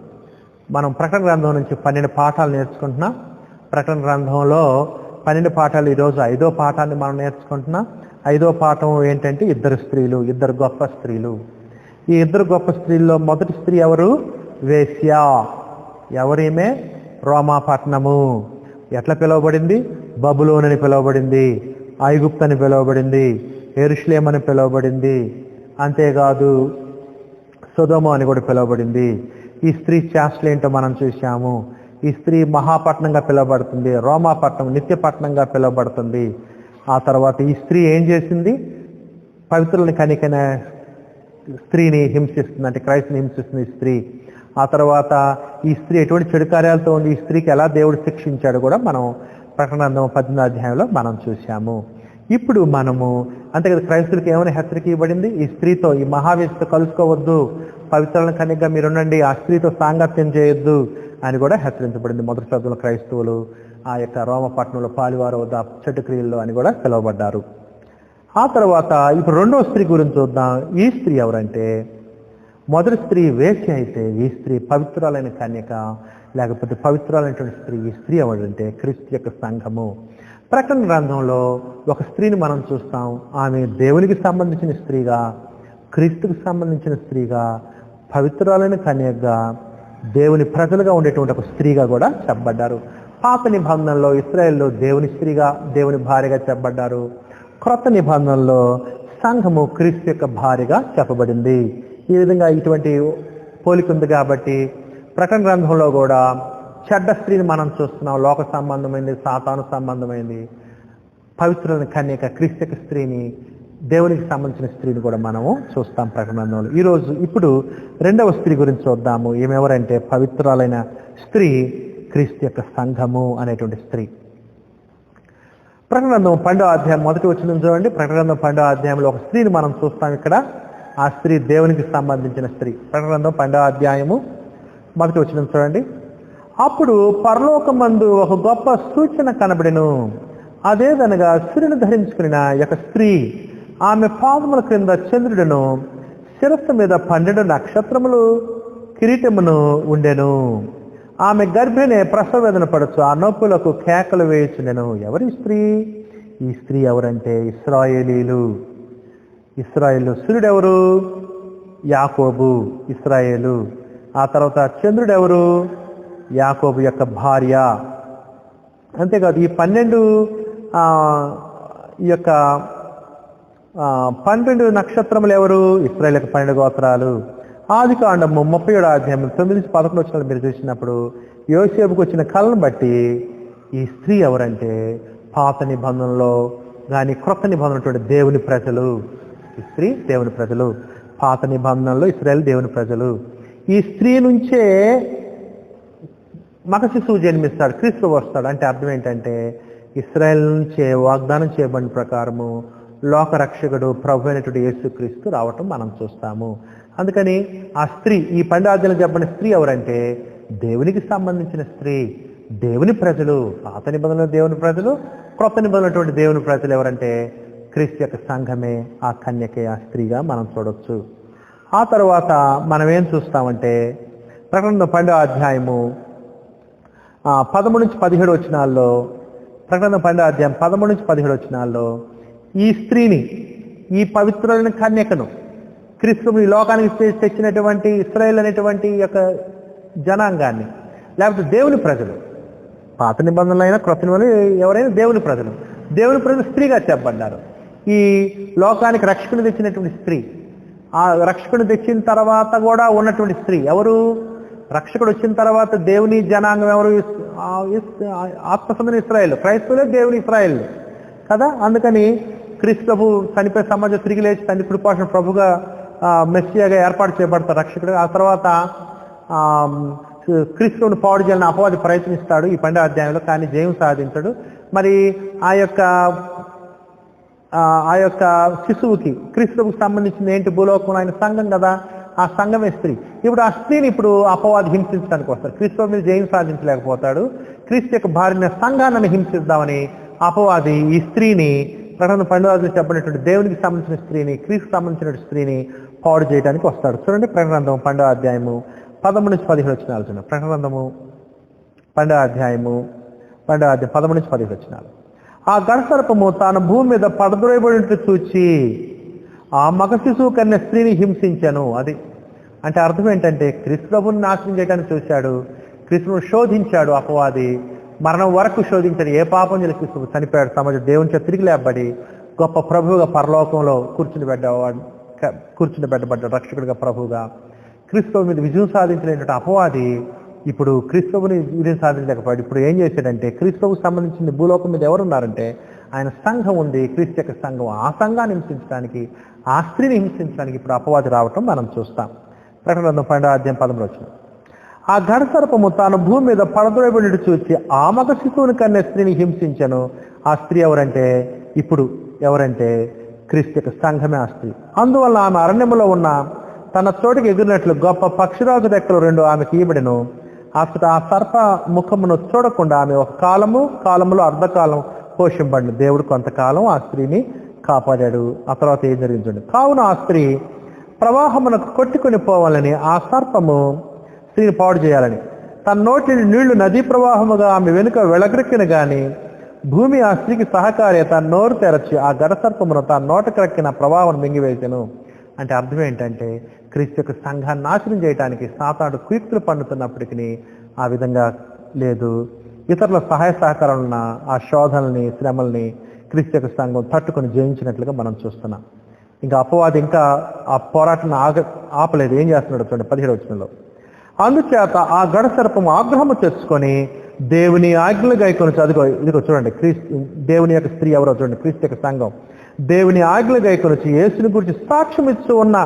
మనం ప్రకటన గ్రంథం నుంచి 12 పాఠాలు నేర్చుకుంటున్నాం. ప్రకటన గ్రంథంలో 12 పాఠాలు, ఈరోజు 5వ పాఠాన్ని మనం నేర్చుకుంటున్నాం. 5వ పాఠం ఏంటంటే ఇద్దరు గొప్ప స్త్రీలు. ఈ ఇద్దరు గొప్ప స్త్రీల్లో మొదటి స్త్రీ ఎవరు? వేశ్య. ఎవరేమే? రోమాపట్నము. ఎట్లా పిలువబడింది? బబులోన్ అని పిలువబడింది, ఐగుప్తు అని పిలువబడింది, యెరూషలేము అని పిలువబడింది, అంతేకాదు సొదొమ అని కూడా పిలువబడింది. ఈ స్త్రీ చేష్టలు ఏంటో మనం చూసాము. ఈ స్త్రీ మహాపట్నంగా పిలువబడుతుంది, రోమాపట్నం నిత్యపట్నంగా పిలువబడుతుంది. ఆ తర్వాత ఈ స్త్రీ ఏం చేసింది? పవిత్రులని కనికైన స్త్రీని హింసిస్తుంది, అంటే క్రైస్తుని హింసిస్తుంది ఈ స్త్రీ. ఆ తర్వాత ఈ స్త్రీ ఎటువంటి చెడు కార్యాలతో ఉంది, ఈ స్త్రీకి ఎలా దేవుడు శిక్షించాడు కూడా మనం ప్రకటన గ్రంథం 18వ అధ్యాయంలో మనం చూసాము. ఇప్పుడు మనము అంతేకాదు క్రైస్తులకు ఏమైనా హెచ్చరిక ఇవ్వబడింది? ఈ స్త్రీతో, ఈ మహావేశతో కలుసుకోవద్దు, పవిత్రులను కనిగా మీరుండండి, ఆ స్త్రీతో సాంగత్యం చేయొద్దు అని కూడా హెచ్చరించబడింది. మొదటి శతాబ్దంలో క్రైస్తవులు ఆ యొక్క రోమపట్నంలో పాలివారు వద్ద చెడు క్రియల్లో అని కూడా పిలువబడ్డారు. ఆ తర్వాత ఇప్పుడు రెండవ స్త్రీ గురించి చూద్దాం. ఈ స్త్రీ ఎవరంటే, మొదటి స్త్రీ వేశ్య అయితే ఈ స్త్రీ పవిత్రాలైన కన్యక, లేకపోతే పవిత్రాలైనటువంటి స్త్రీ. ఈ స్త్రీ ఎవరంటే క్రీస్తు యొక్క సంఘము. ప్రకటన గ్రంథంలో ఒక స్త్రీని మనం చూస్తాం. ఆమె దేవునికి సంబంధించిన స్త్రీగా, క్రీస్తుకు సంబంధించిన స్త్రీగా, పవిత్రాలైన కన్యకగా, దేవుని ప్రజలుగా ఉండేటువంటి ఒక స్త్రీగా కూడా చెప్పబడ్డారు. పాత నిబంధనలో ఇశ్రాయేల్లో దేవుని స్త్రీగా, దేవుని భార్యగా చెప్పబడ్డారు. క్రొత్త నిబంధనలో సంఘము క్రీస్తు యొక్క భార్యగా చెప్పబడింది. ఈ విధంగా ఇటువంటి పోలిక ఉంది కాబట్టి ప్రకటన గ్రంథంలో కూడా చెడ్డ స్త్రీని మనం చూస్తున్నాం. లోక సంబంధమైంది, సాతాను సంబంధమైంది. పవిత్రులని కన్యక క్రీస్తు యొక్క స్త్రీని దేవునికి సంబంధించిన స్త్రీని కూడా మనము చూస్తాం ప్రకటనలో. ఇప్పుడు రెండవ స్త్రీ గురించి చూద్దాము. ఈమెవరంటే పవిత్రాలైన స్త్రీ, క్రీస్తు యొక్క సంఘము అనేటువంటి స్త్రీ. ప్రకటన 12వ అధ్యాయం మొదటి వచనం చూడండి. ప్రకటన 12వ అధ్యాయంలో ఒక స్త్రీని మనం చూస్తాం. ఇక్కడ ఆ స్త్రీ దేవునికి సంబంధించిన స్త్రీ. ప్రకటన 12వ అధ్యాయము మొదటి వచనం చూడండి. అప్పుడు పరలోకమందు ఒక గొప్ప సూచన కనబడెను. అదేదనగా సూర్యుని ధరించుకున్న యొక్క స్త్రీ, ఆమె పాదముల క్రింద చంద్రుడును, శిరస్సు మీద 12 నక్షత్రములు కిరీటమును ఉండెను. ఆమె గర్భిణి ప్రసవ వేదన పడచ్చు, ఆ నొప్పులకు కేకలు వేయుచుండెను. ఎవరి స్త్రీ? ఈ స్త్రీ ఎవరంటే ఇశ్రాయేలీలు. సూర్యుడు ఎవరు? యాకోబు, ఇశ్రాయేలు. ఆ తర్వాత చంద్రుడు ఎవరు? యాకోబు యొక్క భార్య. అంతేకాదు ఈ 12 నక్షత్రములు ఎవరు? ఇశ్రాయేలు యొక్క 12 గోత్రాలు. ఆదికాండము 37వ అధ్యాయం 9-11 వచనాలు మీరు చూసినప్పుడు యోసేపుకు వచ్చిన కళను బట్టి ఈ స్త్రీ ఎవరంటే పాత నిబంధనలో కానీ క్రొత్త నిబంధనటువంటి దేవుని ప్రజలు. ఈ స్త్రీ దేవుని ప్రజలు. పాత నిబంధనలో ఇశ్రాయేలు దేవుని ప్రజలు. ఈ స్త్రీ నుంచే మగ శిశువు జన్మిస్తాడు, క్రీస్తు వస్తాడు. అంటే అర్థం ఏంటంటే ఇశ్రాయేల్ నుంచే వాగ్దానం చేయబడిన ప్రకారము లోకరక్షకుడు ప్రభు అయినటువంటి యేసుక్రీస్తు రావటం మనం చూస్తాము. అందుకని ఆ స్త్రీ, ఈ 12వ అధ్యాయంలో చెప్పబడిన స్త్రీ ఎవరంటే దేవునికి సంబంధించిన స్త్రీ, దేవుని ప్రజలు. పాత నిబంధనల దేవుని ప్రజలు, క్రొత్త నిబంధనటువంటి దేవుని ప్రజలు ఎవరంటే క్రీస్తు యొక్క సంఘమే, ఆ కన్యకే, ఆ స్త్రీగా మనం చూడొచ్చు. ఆ తర్వాత మనం ఏం చూస్తామంటే ప్రకటన 12వ అధ్యాయము 13-17 వచనాల్లో, ప్రకటన 12వ అధ్యాయం 13-17 వచనాల్లో ఈ స్త్రీని, ఈ పవిత్రమైన కన్యకను, క్రీస్తుని లోకానికి తెచ్చినటువంటి ఇశ్రాయేల్ అనేటువంటి యొక్క జనాంగాన్ని, లేకపోతే దేవుని ప్రజలు, పాత నిబంధనలు అయినా క్రొత్త నిబంధనలు ఎవరైనా దేవుని ప్రజలు, దేవుని ప్రజలు స్త్రీగా చెప్పబడ్డారు. ఈ లోకానికి రక్షకుని తెచ్చినటువంటి స్త్రీ, ఆ రక్షకుని తెచ్చిన తర్వాత కూడా ఉన్నటువంటి స్త్రీ ఎవరు? రక్షకుడు వచ్చిన తర్వాత దేవుని జనాంగం ఎవరు? ఆత్మసంబంధం ఇశ్రాయేలు, క్రైస్తవులే దేవుని ఇశ్రాయేల్ కదా. అందుకని క్రీస్తు ప్రభు చనిపోయే సమాజం తిరిగి లేచి తండ్రి కృపాసన ప్రభుగా మెస్సియాగా ఏర్పాటు చేయబడతారు రక్షకుడు. ఆ తర్వాత క్రీస్తువుని పాడు చేయాలని అపవాది ప్రయత్నిస్తాడు ఈ 12వ అధ్యాయంలో, కానీ జయం సాధించడు. మరి ఆ యొక్క శిశువుకి, క్రీస్తువుకి సంబంధించింది ఏంటి? భూలోకం ఆయన సంఘం కదా, ఆ సంఘమే స్త్రీ. ఇప్పుడు ఆ స్త్రీని అపవాది హింసించడానికి వస్తారు. క్రీస్తు మీద జయం సాధించలేకపోతాడు. క్రీస్తు యొక్క భార్యని, సంఘాన్ని హింసిద్దామని అపవాది ఈ స్త్రీని, ప్రకటన 12వ అధ్యాయంలో చెప్పినటువంటి దేవునికి సంబంధించిన స్త్రీని, క్రీస్తుకు సంబంధించిన స్త్రీని పాడు చేయడానికి వస్తాడు. చూడండి ప్రకటన 12వ అధ్యాయము 13-17 వచనాలు చూడండి. ప్రకటన 12వ అధ్యాయము 13-17 వచనాలు. ఆ గడసర్పము తాను భూమి మీద పడద్రోయబడినట్టు చూచి ఆ మగ శిశువు కన్నా స్త్రీని హింసించాను. అది అంటే అర్థం ఏంటంటే క్రీస్తు ప్రభుని నాశనం చేయడానికి చూశాడు, క్రీస్తును శోధించాడు అపవాది, మరణం వరకు శోధించాడు. ఏ పాపం చేసి క్రీస్తు చనిపోయాడు, సమాజం దేవుని చేత తిరిగి లేపబడి గొప్ప ప్రభువుగా పరలోకంలో కూర్చునిబెట్టబడ్డాడు రక్షకుడిగా, ప్రభువుగా. క్రీస్తు మీద విజయం సాధించలేనటువంటి అపవాది ఇప్పుడు క్రీస్తువుని విజయం సాధించలేకపోయాడు. ఇప్పుడు ఏం చేశాడంటే క్రీస్తువుకు సంబంధించిన భూలోకం మీద ఎవరున్నారంటే ఆయన సంఘం ఉంది, క్రీస్తు యొక్క సంఘం. ఆ సంఘాన్ని హింసించడానికి, ఆ స్త్రీని హింసించడానికి ఇప్పుడు అపవాది రావటం మనం చూస్తాం. ప్రకటన 12వ అధ్యాయం 13 వచనం. ఆ గడసర్పము తాను భూమి మీద పడద్రోయబడినట్టు చూచి ఆ మగ శిశువుని కన్నా స్త్రీని హింసించను. ఆ స్త్రీ ఎవరంటే ఇప్పుడు క్రీస్తు యొక్క సంఘమే ఆ స్త్రీ. అందువల్ల ఆమె అరణ్యములో ఉన్న తన చోటికి ఎగిరినట్లు గొప్ప పక్షిరాజు రెక్కలు 2 ఆమెకి ఇవ్వబడెను. అసలు ఆ సర్ప ముఖమును చూడకుండా ఆమె ఒక కాలములో అర్ధకాలం పోషింపబడి దేవుడు కొంతకాలం ఆ స్త్రీని కాపాడాడు. ఆ తర్వాత ఏం జరిగించండి. కావున ఆ స్త్రీ ప్రవాహమునకు కొట్టుకుని పోవాలని, ఆ సర్పము స్త్రీని పాడు చేయాలని తన నోటి నీళ్లు నదీ ప్రవాహముగా ఆమె వెనుక వెలగ్రెక్కిన గాని భూమి ఆ స్త్రీకి సహకారి తన నోరు తెరచి ఆ గడసర్పమును తన నోట క్రక్కిన ప్రవాహం మింగివేసెను. అంటే అర్థం ఏంటంటే క్రీస్తు యొక్క సంఘాన్ని నాశనం చేయడానికి సాతాను కుయుక్తులు పన్నుతున్నప్పటికీ ఆ విధంగా లేదు. ఇతరుల సహాయ సహకారాలున్న ఆ శోధనల్ని, శ్రమల్ని క్రీస్తు యొక్క సంఘం తట్టుకొని జయించినట్లుగా మనం చూస్తున్నాం. ఇంకా అపవాది ఇంకా ఆ పోరాటాన్ని ఆపలేదు. ఏం చేస్తున్నాడు చూడండి 17వ వచనంలో. అందుచేత ఆ గడసర్పము ఆగ్రహము తెచ్చుకొని దేవుని ఆజ్ఞలు గైకొని చదువుకో. ఇదిగో చూడండి, దేవుని యొక్క స్త్రీ ఎవరో చూడండి, క్రీస్తు యొక్క సంఘం. దేవుని ఆజ్ఞలు గైకొనొచ్చి యేసుని గురించి సాక్ష్యం ఇస్తూ ఉన్న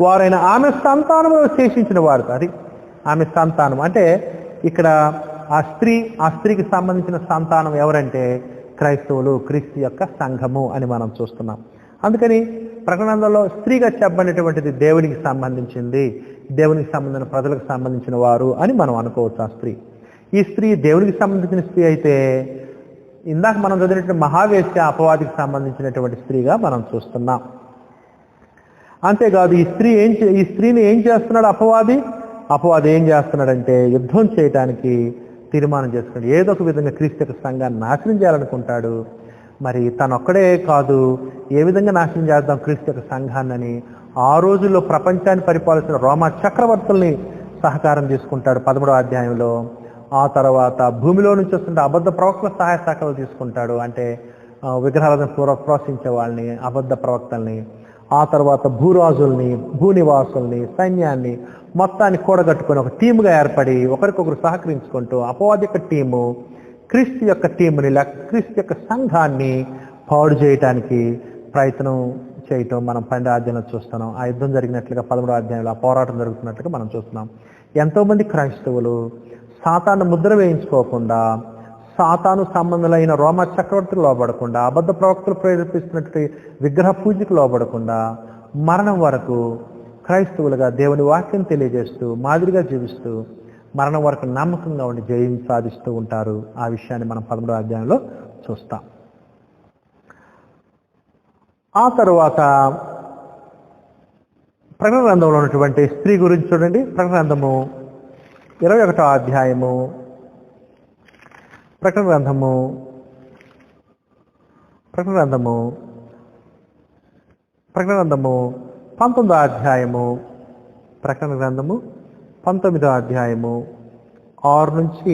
వారైన ఆమె సంతానంలో శేషించిన వారు. అది ఆమె సంతానం అంటే ఇక్కడ ఆ స్త్రీకి సంబంధించిన సంతానం ఎవరంటే క్రైస్తవులు, క్రీస్తు యొక్క సంఘము అని మనం చూస్తున్నాం. అందుకని ప్రకటనలో స్త్రీగా చెప్పబడినటువంటిది దేవునికి సంబంధించింది, దేవునికి సంబంధించిన ప్రజలకు సంబంధించిన వారు అని మనం అనుకోవచ్చు. ఆ స్త్రీ, ఈ స్త్రీ దేవునికి సంబంధించిన స్త్రీ అయితే ఇందాక మనం చదివినటువంటి మహావేశ్య అపవాదికి సంబంధించినటువంటి స్త్రీగా మనం చూస్తున్నాం. అంతేకాదు ఈ స్త్రీని ఏం చేస్తున్నాడు అపవాది ఏం చేస్తున్నాడంటే యుద్ధం చేయడానికి తీర్మానం చేసుకున్నాడు. ఏదో ఒక విధంగా క్రీస్తు యొక్క సంఘాన్ని నాశనం చేయాలనుకుంటాడు. మరి తనొక్కడే కాదు, ఏ విధంగా నాశనం చేద్దాం క్రీస్తు యొక్క సంఘాన్ని ఆ రోజుల్లో ప్రపంచాన్ని పరిపాలిస్తున్న రోమా చక్రవర్తుల్ని సహకారం తీసుకుంటాడు 13వ అధ్యాయంలో. ఆ తర్వాత భూమిలో నుంచి వస్తుంటే అబద్ధ ప్రవక్తల సహాయ సహకారాలు తీసుకుంటాడు. అంటే విగ్రహాలను ప్రోత్సహించే వాళ్ళని, అబద్ధ ప్రవక్తల్ని, ఆ తర్వాత భూరాజుల్ని, భూనివాసుల్ని, సైన్యాన్ని మొత్తాన్ని కూడగట్టుకొని ఒక టీముగా ఏర్పడి ఒకరికొకరు సహకరించుకుంటూ అపవాది యొక్క టీము క్రీస్తు యొక్క టీముని, క్రీస్తు యొక్క సంఘాన్ని పాడు చేయటానికి ప్రయత్నం చేయటం మనం 12వ అధ్యాయంలో చూస్తున్నాం. ఆ యుద్ధం జరిగినట్లుగా 13వ అధ్యాయంలో ఆ పోరాటం జరుగుతున్నట్లుగా మనం చూస్తున్నాం. ఎంతోమంది క్రైస్తవులు సాతాను ముద్ర వేయించుకోకుండా, సాతాను సంబంధులైన రోమా చక్రవర్తులు లోబడకుండా, అబద్ధ ప్రవక్తలు ప్రేరేపిస్తున్నట్టు విగ్రహ పూజకు లోబడకుండా మరణం వరకు క్రైస్తవులుగా దేవుని వాక్యం తెలియజేస్తూ మాదిరిగా జీవిస్తూ మరణం వరకు నమ్మకంగా ఉండి జయం సాధిస్తూ ఉంటారు. ఆ విషయాన్ని మనం 13వ అధ్యాయంలో చూస్తాం. ఆ తరువాత ప్రకటన గ్రంథంలో ఉన్నటువంటి స్త్రీ గురించి చూడండి. ప్రకటన గ్రంథము 21వ అధ్యాయము, ప్రకటన గ్రంథము 19వ అధ్యాయము, ప్రకటన గ్రంథము 19వ అధ్యాయము 6 నుంచి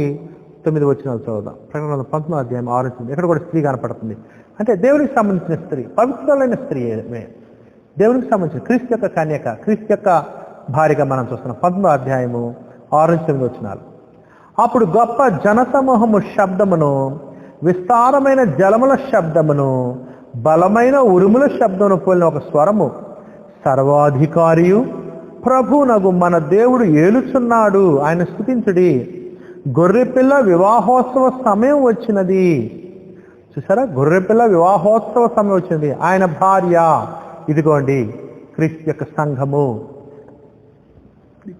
9 వచనాలు చదువుదాం. ప్రకటన గ్రంథం 19వ అధ్యాయం 6 నుంచి ఇక్కడ కూడా స్త్రీ కనపడుతుంది. అంటే దేవునికి సంబంధించిన స్త్రీ, పవిత్రులైన స్త్రీ, దేవునికి సంబంధించిన క్రీస్తు యొక్క కన్యక, క్రీస్తు యొక్క భార్యగా మనం చూస్తున్నాం. 19వ అధ్యాయము 6 నుంచి 9 వచనాలు. అప్పుడు గొప్ప జనసమూహము శబ్దమును, విస్తారమైన జలముల శబ్దమును, బలమైన ఉరుముల శబ్దమును పోలిన ఒక స్వరము, సర్వాధికారియు ప్రభువునగు మన దేవుడు ఏలుచున్నాడు, ఆయన స్తుతించుడి, గొర్రెపిల్ల వివాహోత్సవ సమయం వచ్చినది. చూసారా, గొర్రెపిల్ల వివాహోత్సవ సమయం వచ్చినది. ఆయన భార్య, ఇదిగోండి క్రీస్తు యొక్క సంఘము,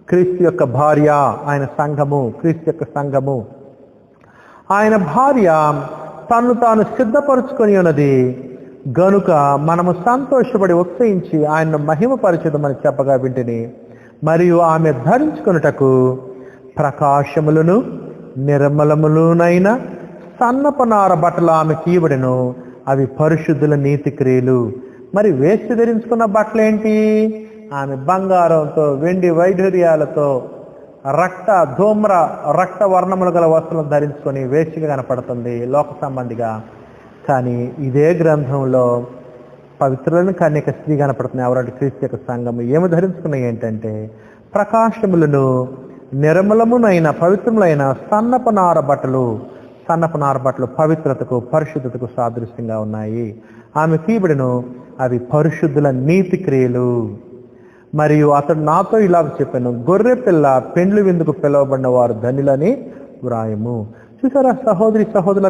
క్రీస్తు యొక్క భార్య, ఆయన సంఘము, క్రీస్తు యొక్క సంఘము. ఆయన భార్య తను తాను సిద్ధపరుచుకొని ఉన్నది గనుక మనము సంతోషపడి ఉత్సహించి ఆయన్ను మహిమపరచుదమని చెప్పగా వింటిని. మరియు ఆమె ధరించుకొనుటకు ప్రకాశములను నిర్మలములునైన సన్నపనార బట్టలు ఆమెకి ఇవ్వడెను, అవి పరిశుద్ధుల నీతి క్రియలు. మరి వేసి ధరించుకున్న బట్టలు ఏంటి? ఆమె బంగారంతో, వెండి వైఢూర్యాలతో, రక్త వర్ణములు గల వస్త్రం ధరించుకొని వేసిగా కనపడుతుంది లోక సంబంధిగా. కానీ ఇదే గ్రంథంలో పవిత్రులను కన్యక స్త్రీ కనపడుతుంది. ఎవరంటే క్రీస్తు యొక్క సంఘము. ఏమి ధరించుకున్నాయి ఏంటంటే ప్రకాశములను, నిర్మలమునైన పవిత్రములైన సన్నపనార బట్టలు. సన్నపనార బట్టలు పవిత్రతకు, పరిశుద్ధతకు సాదృశ్యంగా ఉన్నాయి. ఆమె కీబడిను, అవి పరిశుద్ధుల నీతి క్రియలు. మరియు అతడు నాతో ఇలాగ చెప్పాను, గొర్రె పిల్ల పెండ్లి విందుకు పిలువబడిన వారు ధన్యులని వ్రాయము. చూసారా సహోదరులు,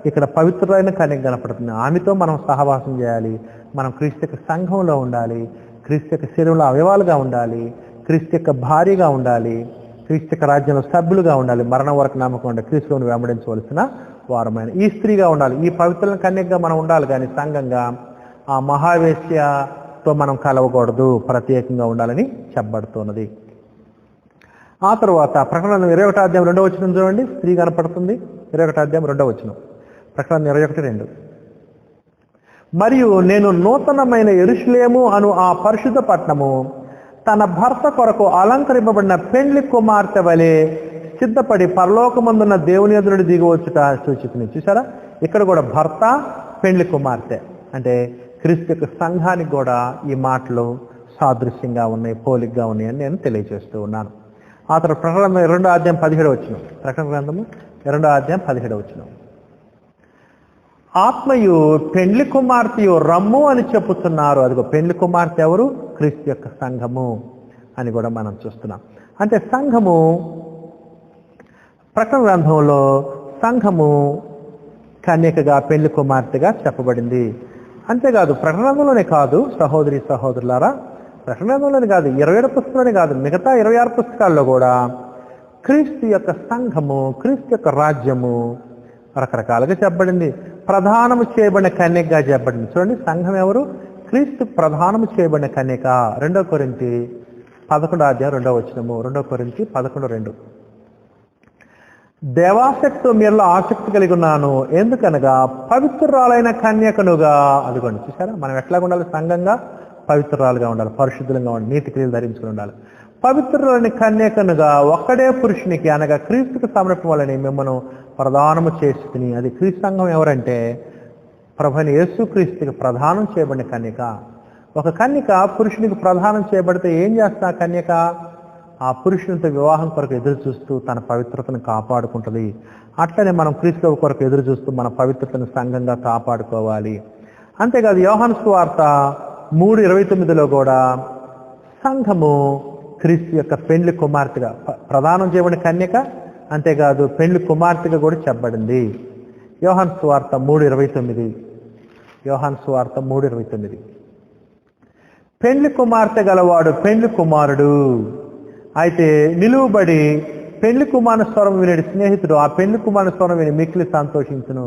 ఇక్కడ పవిత్రులైన కన్యక కనపడుతుంది. ఆమెతో మనం సహవాసం చేయాలి, మనం క్రీస్తు యొక్క సంఘంలో ఉండాలి, క్రీస్తు యొక్క శరీరంలో అవయవాలుగా ఉండాలి, క్రీస్తు యొక్క భార్యగా ఉండాలి, క్రీస్తు యొక్క రాజ్యంలో సభ్యులుగా ఉండాలి, మరణం వరకు నమ్మకం ఉండాలి, క్రీస్తువును వెంబడించవలసిన వారమైన ఈ స్త్రీగా ఉండాలి. ఈ పవిత్రుల కన్యకగా మనం ఉండాలి, కానీ సంఘంగా ఆ మహావేశ్యతో మనం కలవకూడదు, ప్రత్యేకంగా ఉండాలని చెప్పబడుతున్నది. ఆ తర్వాత ప్రకటన 21వ అధ్యాయం 2వ వచనం చూడండి. స్త్రీ కనపడుతుంది. 21వ అధ్యాయం 2వ వచనం, ప్రకటన 21:2. మరియు నేను నూతనమైన యెరూషలేము అను ఆ పరిశుద్ధ పట్టణము తన భర్త కొరకు అలంకరింపబడిన పెండ్లి కుమార్తె వలె సిద్ధపడి పరలోకమందున్న దేవుని ఎదురుడి దిగవచ్చుట సూచితుంది. చూసారా, ఇక్కడ కూడా భర్త, పెండ్లి కుమార్తె అంటే క్రీస్తు యొక్క సంఘానికి కూడా ఈ మాటలు సాదృశ్యంగా ఉన్నాయి, పోలికగా ఉన్నాయని నేను తెలియజేస్తూ ఉన్నాను. ఆ తర్వాత ప్రకటన 2వ అధ్యాయం 17వ వచనం, ప్రకటన గ్రంథము 2వ అధ్యాయం 17వ వచనం. ఆత్మయు పెండ్లి కుమార్తెయు రమ్ము అని చెప్పుతున్నారు. అదిగో పెండ్లి కుమార్తె ఎవరు? క్రీస్తు యొక్క సంఘము అని కూడా మనం చూస్తున్నాం. అంటే సంఘము ప్రకటన గ్రంథంలో సంఘము కన్యకగా పెండ్లి కుమార్తెగా చెప్పబడింది. అంతేకాదు ప్రకటన గ్రంథంలోనే కాదు సహోదరి సహోదరులారా, ప్రకటన గ్రంథంలోనే కాదు, 27 పుస్తకాలనే కాదు, మిగతా 26 పుస్తకాల్లో కూడా క్రీస్తు యొక్క సంఘము, క్రీస్తు యొక్క రాజ్యము రకరకాలుగా చెప్పబడింది. ప్రధానము చేయబడిన కన్యకగా చెప్పబడింది. చూడండి, సంఘం ఎవరు? క్రీస్తు ప్రధానము చేయబడిన కన్యక. 2 కొరింథీ 11:2 2 కొరింథీ 11:2. దేవాసక్తి మీరులో ఆసక్తి కలిగి ఉన్నాను, ఎందుకనగా పవిత్రురాలైన కన్యకనుగా. అదిగోండి, చూసారా మనం ఎట్లా ఉండాలి? సంఘంగా పవిత్రురాలుగా ఉండాలి, పరిశుద్ధులంగా ఉండాలి, నీతి క్రియలు ధరించుకుని ఉండాలి. పవిత్రులైన కన్యకనుగా ఒక్కడే పురుషునికి అనగా క్రీస్తుకు సమర్పణని మిమ్మల్ని ప్రదానము చేసుకుని. అది క్రీస్తు సంఘం ఎవరంటే ప్రభువైన యేసు క్రీస్తుకి ప్రదానం చేయబడిన కన్యక. ఒక కన్యక పురుషునికి ప్రదానం చేయబడితే ఏం చేస్తా? కన్యక ఆ పురుషునితో వివాహం కొరకు ఎదురు చూస్తూ తన పవిత్రతను కాపాడుకుంటుంది. అట్లనే మనం క్రీస్తు కొరకు ఎదురు చూస్తూ మన పవిత్రతను సంఘంగా కాపాడుకోవాలి. అంతేకాదు యోహాను సువార్త 3:29 కూడా సంఘము క్రీస్తు యొక్క పెండ్లి కుమార్తెగా ప్రదానం చేయబడిన కన్యక, అంతేకాదు పెండ్లి కుమార్తెగా కూడా చెప్పబడింది. యోహాను సువార్త 3:29. యోహాను సువార్త 3:29. పెండ్లి కుమార్తె గలవాడు పెండ్లి కుమారుడు. అయితే నిలువబడి పెండ్లి కుమారుని స్వరం వినేడు స్నేహితుడు ఆ పెండ్లి కుమారుని స్వరం విని మిక్కిలి సంతోషించును.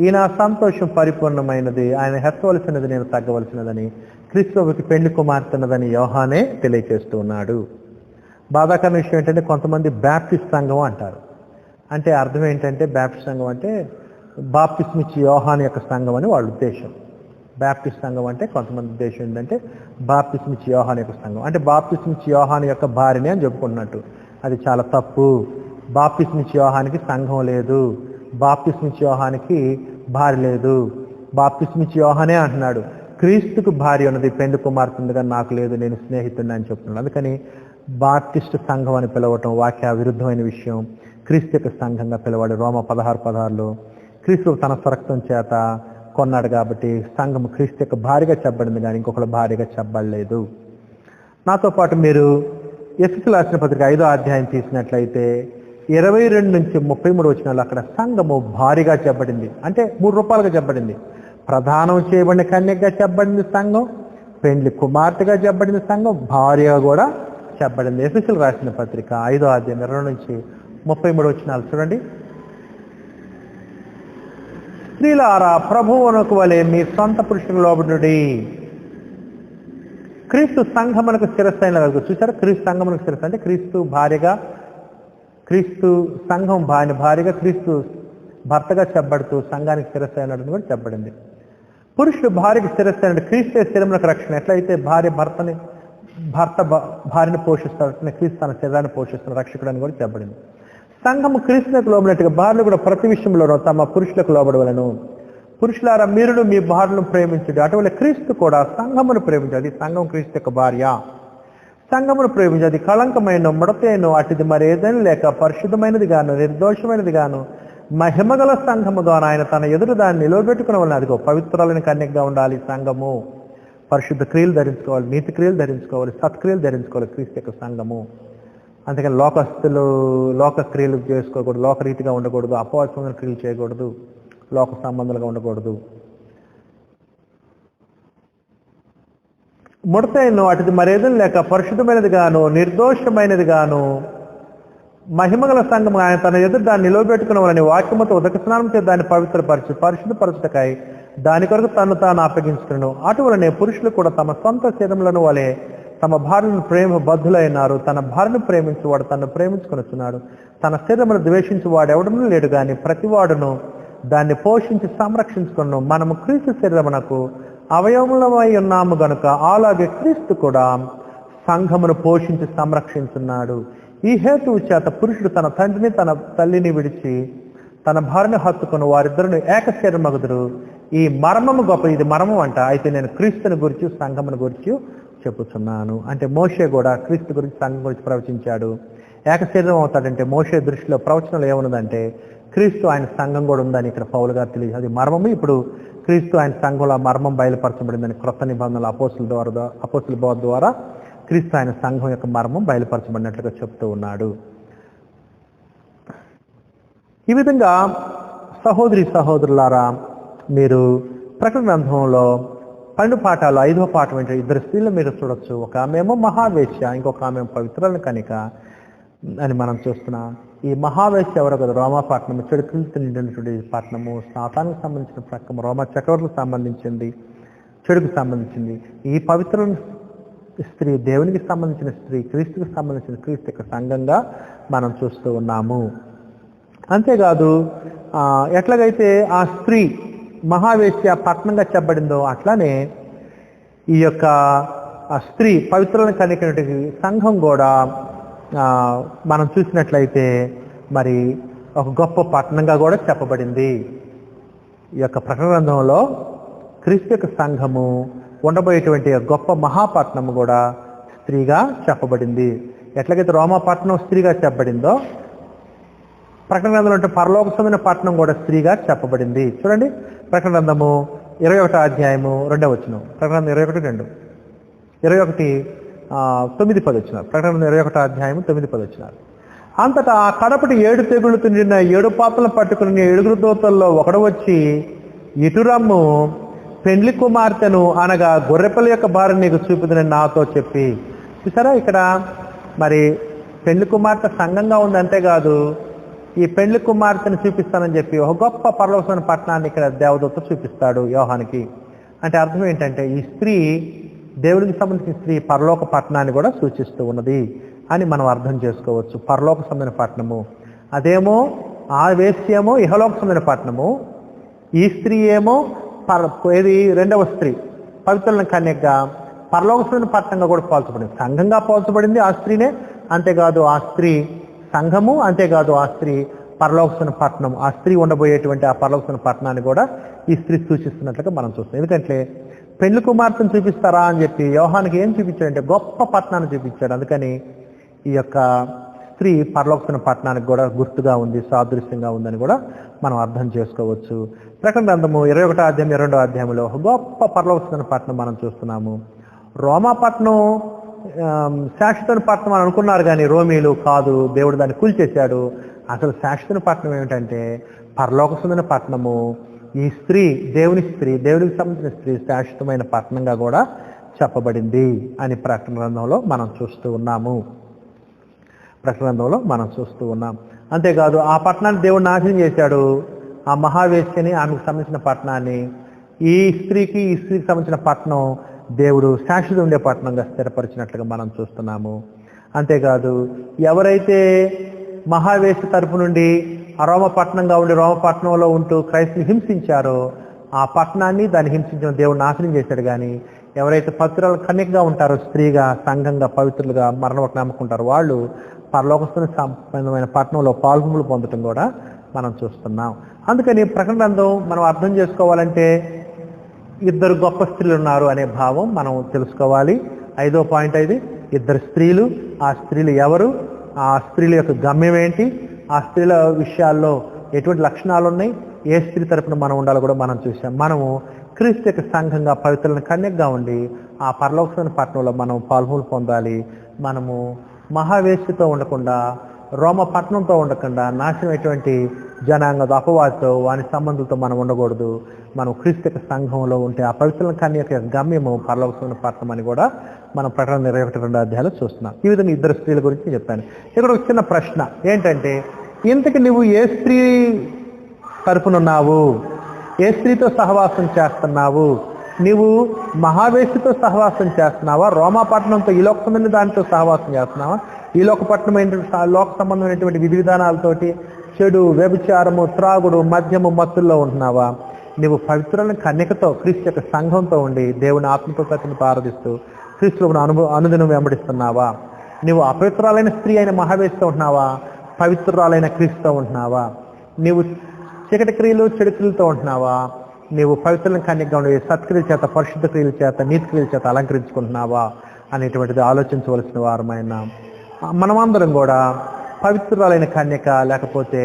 ఈ నా సంతోషం పరిపూర్ణమైనది, ఆయన హెచ్చవలసినది నేను తగ్గవలసినదని, క్రీస్తువుకి పెండ్లి కుమార్తెనదని యోహానే తెలియచేస్తూ ఉన్నాడు. బాధాకరమైన విషయం ఏంటంటే కొంతమంది బ్యాప్టిస్ట్ సంఘం అంటారు. అంటే అర్థం ఏంటంటే బ్యాప్టిస్ట్ సంఘం అంటే బాప్తిస్మిచ్చి యోహాను యొక్క సంఘం అని వాళ్ళ ఉద్దేశం. బ్యాప్టిస్ట్ సంఘం అంటే కొంతమంది ఉద్దేశం ఏంటంటే బాప్తిస్మిచ్చి యోహాను యొక్క సంఘం అంటే బాప్తిస్మిచ్చి యోహాను యొక్క భార్యని అని చెప్పుకున్నట్టు. అది చాలా తప్పు. బాప్తిస్మిచ్చి యోహానికి సంఘం లేదు, బాప్తిస్మిచ్చి యోహానికి భార్య లేదు. బాప్తిస్మిచ్చి యోహానే అంటున్నాడు క్రీస్తుకు భార్య ఉన్నది, పెండ్లి కుమార్తె ఉందిగా నాకు లేదు, నేను స్నేహితుడిని అని చెప్తున్నాడు. అందుకని బాప్టిస్ట్ సంఘం అని పిలవటం వాక్య విరుద్ధమైన విషయం. క్రీస్తు యొక్క సంఘంగా పిలవాడు. రోమా 16:16 క్రీస్తు తన స్వరక్తం చేత కొన్నాడు కాబట్టి సంఘం క్రీస్తు యొక్క భార్యగా చెప్పబడింది కానీ ఇంకొకళ్ళ భార్యగా చెప్పబడలేదు. నాతో పాటు మీరు ఎఫెసీయులకు రాసిన పత్రిక 5వ అధ్యాయం తీసినట్లయితే 22 నుంచి 33 వచనాలు అక్కడ సంఘము భార్యగా చెప్పబడింది. అంటే 3 రూపాలుగా చెప్పబడింది. ప్రధానం చేయబడిన కన్యకగా చెప్పబడింది సంఘం, పెండ్లి కుమార్తెగా చెప్పబడింది సంఘం, భార్యగా కూడా చెప్పబడింది. ఎఫెసీయులకు రాసిన పత్రిక 5వ అధ్యాయం 22 నుంచి 33 వచనాలు చూడండి. స్త్రీలారా ప్రభువునకు వలె మీ సొంత పురుషులకు లోబడుడి. క్రీస్తు సంఘమునకు శిరస్సు అయిన చూసారా, క్రీస్తు సంఘమునకు శిరస్సు అంటే క్రీస్తు భార్యగా, క్రీస్తు సంఘం భార్యగా, క్రీస్తు భర్తగా చెప్పబడుతూ సంఘానికి శిరస్సు అయినట్టు కూడా చెప్పబడింది. పురుషుడు భార్యకి శిరస్సు అయినట్టు క్రీస్తే శరీరమునకు రక్షణ. ఎట్లయితే భర్త భార్యను పోషిస్తాడు, క్రీస్తు తన శరీరాన్ని పోషిస్తున్న రక్షకుడు అని కూడా చెప్పబడింది. సంఘము క్రీస్తులకు లోబడినట్టుగా భార్యలు కూడా ప్రతి విషయంలోనూ తమ పురుషులకు లోబడవలను. పురుషులారా మీరును మీ భార్యను ప్రేమించండి, అటువల్ల క్రీస్తు కూడా సంఘమును ప్రేమించదు. సంఘం క్రీస్తు యొక్క భార్య. సంఘమును ప్రేమించది కళంకమైన ముడతేను అటుది మరి ఏదైనా లేక పరిశుద్ధమైనది గాను నిర్దోషమైనది గాను మహిమగల సంఘము గాను ఆయన తన ఎదురు దాన్ని నిలవబెట్టుకునే వలన అదిగో పవిత్రాలని కన్యకగా ఉండాలి. సంఘము పరిశుద్ధ క్రియలు ధరించుకోవాలి, నీతి క్రియలు ధరించుకోవాలి, సత్క్రియలు ధరించుకోవాలి క్రీస్తు యొక్క సంఘము. అందుకని లోక క్రియలు చేసుకోకూడదు, లోకరీతిగా ఉండకూడదు, అపవాసమైన క్రియలు చేయకూడదు, లోక సంబంధాలుగా ఉండకూడదు. ముడతైను అటుది మరేదం లేక పరిశుద్ధమైనది గాను నిర్దోషమైనది గాను మహిమగల సంఘం ఆయన తన ఎదురు దాన్ని నిలవబెట్టుకున్న వాళ్ళని వాక్యముతో ఉదక స్నానం చేసి దాన్ని పరిశుద్ధపరచుటకై దాని కొరకు తను తాను అప్పగించుకున్నాను. అటువలనే పురుషులు కూడా తమ సొంత శరీరములను వలె తమ భార్యను ప్రేమ బద్ధులైనారు. తన భార్యను ప్రేమించువాడు తను ప్రేమించుకొనుచున్నాడు. తన శరీరమును ద్వేషించువాడు ఎవడనూ లేడు గాని ప్రతివాడును దాన్ని పోషించి సంరక్షించుకున్నాను. మనము క్రీస్తు శరీరమునకు అవయవములమై ఉన్నాము గనుక అలాగే క్రీస్తు కూడా సంఘమును పోషించి సంరక్షించున్నాడు. ఈ హేతువు చేత పురుషుడు తన తండ్రిని తన తల్లిని విడిచి తన భార్యను హత్తుకుని వారిద్దరును ఏక శరీరమగుదురు. ఈ మర్మము గొప్ప. ఇది మర్మం అంట. అయితే నేను క్రీస్తుని గురించి సంఘమును గురించి చెప్పుచున్నాను. అంటే మోషే కూడా క్రీస్తు గురించి సంఘం గురించి ప్రవచించాడు. ఏక శరీరం అవుతాడంటే మోషే దృష్టిలో ప్రవచనంలో ఏమున్నదంటే క్రీస్తు ఆయన సంఘం కూడా ఉందని ఇక్కడ పౌలు గారు తెలియదు. అది మర్మము. ఇప్పుడు క్రీస్తు ఆయన సంఘంలో మర్మం బయలుపరచబడిందని క్రొత్త నిబంధనలు అపోస్తుల బోధ ద్వారా క్రీస్తు ఆయన సంఘం యొక్క మర్మం బయలుపరచబడినట్లుగా చెప్తూ ఉన్నాడు. ఈ విధంగా సహోదరులారా, మీరు ప్రకటన గ్రంథంలో 12 పాఠాలు 5వ పాఠం ఏంటంటే ఇద్దరు స్త్రీలు మీరు చూడొచ్చు. ఒక ఆమెమో మహావేశ్య, ఇంకొక ఆమె పవిత్రులను కనిక అని మనం చూస్తున్నాం. ఈ మహావేశ్య ఎవరో కదా, రోమాపట్నం, చెడుకులతో నిండినటువంటి పట్టణము, సాతానికి సంబంధించిన ప్రక్కము, రోమా చక్రవర్తికి సంబంధించింది, చెడుకు సంబంధించింది. ఈ పవిత్ర స్త్రీ దేవునికి సంబంధించిన స్త్రీ, క్రీస్తుకు సంబంధించిన క్రీస్తు యొక్క సంఘంగా మనం చూస్తూ ఉన్నాము. అంతేకాదు ఎట్లాగైతే ఆ స్త్రీ మహావేశ్య పట్టణంగా చెప్పబడిందో అట్లానే ఈ యొక్క స్త్రీ పవిత్రులను కనికినటువంటి సంఘం కూడా మనం చూసినట్లయితే మరి ఒక గొప్ప పట్టణంగా కూడా చెప్పబడింది. ఈ యొక్క ప్రకటన గ్రంథంలో క్రీస్తు యొక్క సంఘము ఉండబోయేటువంటి గొప్ప మహాపట్నము కూడా స్త్రీగా చెప్పబడింది. ఎట్లాగైతే రోమాపట్నం స్త్రీగా చెప్పబడిందో ప్రకటన గ్రంథంలో అంటే పరలోకమైన పట్టణం కూడా స్త్రీగా చెప్పబడింది. చూడండి, ప్రకటన గ్రంథము 21వ అధ్యాయము 2వ వచనం, ప్రకటన గ్రంథం 21:2, 21:9-10 వచ్చినారు. ప్రకటన 21వ అధ్యాయము 9-10 వచ్చినారు. అంతటా కడపటి 7 తెగుళ్ళతో నిండిన 7 పాత్రలను పట్టుకుని 7 దూతల్లో ఒకడు వచ్చి, ఇటురమ్ము, పెండ్లి కుమార్తెను అనగా గొర్రెపిల్ల యొక్క భార్య నీకు చూపుదని నాతో చెప్పి. చూసారా, ఇక్కడ మరి పెండ్లి కుమార్తె సంఘంగా ఉంది. అంతేకాదు ఈ పెండ్లి కుమార్తెను చూపిస్తానని చెప్పి ఒక గొప్ప పరలోకమైన పట్టణాన్ని ఇక్కడ దేవదూత చూపిస్తాడు యోహానికి. అంటే అర్థం ఏంటంటే ఈ స్త్రీ దేవుడికి సంబంధించిన స్త్రీ పరలోక పట్టణాన్ని కూడా సూచిస్తూ ఉన్నది అని మనం అర్థం చేసుకోవచ్చు. పరలోక సంబంధించిన పట్టణము, అదేమో ఆ వేశ్యేమో ఇహలోక సంబంధించిన పట్టణము, ఈ స్త్రీ ఏమో ఏది రెండవ స్త్రీ పవిత్రులను కన్యకగా పరలోక సంబంధించిన పట్టణంగా కూడా పోల్చబడింది, సంఘంగా పోల్చబడింది ఆ స్త్రీనే. అంతేకాదు ఆ స్త్రీ సంఘము, అంతేకాదు ఆ స్త్రీ పరలోకమైన పట్టణం, ఆ స్త్రీ ఉండబోయేటువంటి ఆ పరలోకమైన పట్టణాన్ని కూడా ఈ స్త్రీ సూచిస్తున్నట్లుగా మనం చూస్తాం. ఎందుకంటే పెండ్లి కుమార్తెను చూపిస్తారా అని చెప్పి యోహానికి ఏం చూపించాడంటే గొప్ప పట్టణాన్ని చూపించాడు. అందుకని ఈ యొక్క స్త్రీ పరలోకమైన పట్టణానికి కూడా గుర్తుగా ఉంది, సాదృశ్యంగా ఉందని కూడా మనం అర్థం చేసుకోవచ్చు. ప్రకటన గ్రంథము 21వ అధ్యాయం 2వ అధ్యాయంలో గొప్ప పరలోకమైన పట్టణం మనం చూస్తున్నాము. రోమాపట్నం శాశ్వత పట్టణం అని అనుకున్నారు కానీ రోమీలు కాదు, దేవుడు దాన్ని కూల్చేశాడు. అసలు శాశ్వత పట్టణం ఏమిటంటే పరలోకమైన పట్టణము. ఈ స్త్రీ దేవునికి సంబంధించిన స్త్రీ శాశ్వతమైన పట్టణంగా కూడా చెప్పబడింది అని ప్రకటన గ్రంథంలో మనం చూస్తూ ఉన్నాం. అంతేకాదు ఆ పట్టణాన్ని దేవుడు నాశనం చేశాడు. ఆ మహావేశ్యని, ఆమెకు సంబంధించిన పట్టణాన్ని, ఈ స్త్రీకి సంబంధించిన పట్టణం దేవుడు శాశ్వత ఉండే పట్టణంగా స్థిరపరిచినట్లుగా మనం చూస్తున్నాము. అంతేకాదు ఎవరైతే మహావేశ్య తరపు నుండి రోమ పట్టణంగా ఉండి రోమపట్నంలో ఉంటూ క్రైస్తుని హింసించారో ఆ పట్టణాన్ని దాన్ని హింసించిన దేవుడు నాశనం చేశాడు. కానీ ఎవరైతే పవిత్రుల కన్యకగా ఉంటారో, స్త్రీగా సంఘంగా పవిత్రులుగా మరణవకు నమ్ముకుంటారో వాళ్ళు పరలోకస్తుని సంబంధమైన పట్టణంలో పాల్గొములు పొందడం కూడా మనం చూస్తున్నాం. అందుకని ప్రకటన గ్రంథం మనం అర్థం చేసుకోవాలంటే 2 గొప్ప స్త్రీలు ఉన్నారు అనే భావం మనం తెలుసుకోవాలి. 5వ పాయింట్ ఇది, 2 స్త్రీలు. ఆ స్త్రీలు ఎవరు, ఆ స్త్రీల యొక్క గమ్యం ఏంటి, ఆ స్త్రీల విషయాల్లో ఎటువంటి లక్షణాలు ఉన్నాయి, ఏ స్త్రీ తరపున మనం ఉండాలో కూడా మనం చూసాం. మనము క్రీస్తు యొక్క సంఘంగా పవిత్రులను కన్యకగా ఉండి ఆ పరలోకమైన పట్టణంలో మనం పాల్గొలు పొందాలి. మనము మహావేశ్యతో ఉండకుండా, రోమ పట్టణంతో ఉండకుండా, నాశనమైనటువంటి జనాంగ అపవాదితో వాని సంబంధులతో మనం ఉండకూడదు. మనం క్రీస్తు యొక్క సంఘంలో ఉంటే ఆ పవిత్రుల కన్యక యొక్క గమ్యము పరలోకమైన పట్టణం అని కూడా మనం ప్రకటన 22వ అధ్యాయంలో చూస్తున్నాం. ఈ విధంగా 2 స్త్రీల గురించి చెప్పాను. ఇక్కడ ఒక చిన్న ప్రశ్న ఏంటంటే, ఇంతకు నువ్వు ఏ స్త్రీ తరపునున్నావు, ఏ స్త్రీతో సహవాసం చేస్తున్నావు? నీవు మహావేశ్యతో సహవాసం చేస్తున్నావా, రోమాపట్నంతో ఈ లోక సంబంధమైన దానితో సహవాసం చేస్తున్నావా, ఈ లోక సంబంధమైనటువంటి విధి విధానాలతోటి చెడు, వ్యభిచారము, త్రాగుడు, మద్యము, మత్తుల్లో ఉంటున్నావా? నీవు పవిత్రులను కన్యకతో క్రీస్తు యొక్క సంఘంతో ఉండి దేవుని ఆత్మప్రసతిని ఆరాధిస్తూ క్రీస్తులను అనుదినం వెంబడిస్తున్నావా? నీవు అపవిత్రాలైన స్త్రీ అయిన మహావేశ్యతో ఉంటున్నావా, పవిత్రురాలైన క్రీస్తుతో ఉంటున్నావా? నీవు చీకటి క్రియలు, చెడు క్రియలతో ఉంటున్నావా? నీవు పవిత్రులను కన్యకగా ఉండి సత్క్రియల చేత, పరిశుద్ధ క్రియల చేత, నీతి క్రియల చేత అలంకరించుకుంటున్నావా అనేటువంటిది ఆలోచించవలసిన వారమైన మనమందరం కూడా పవిత్రురాలైన కన్యక లేకపోతే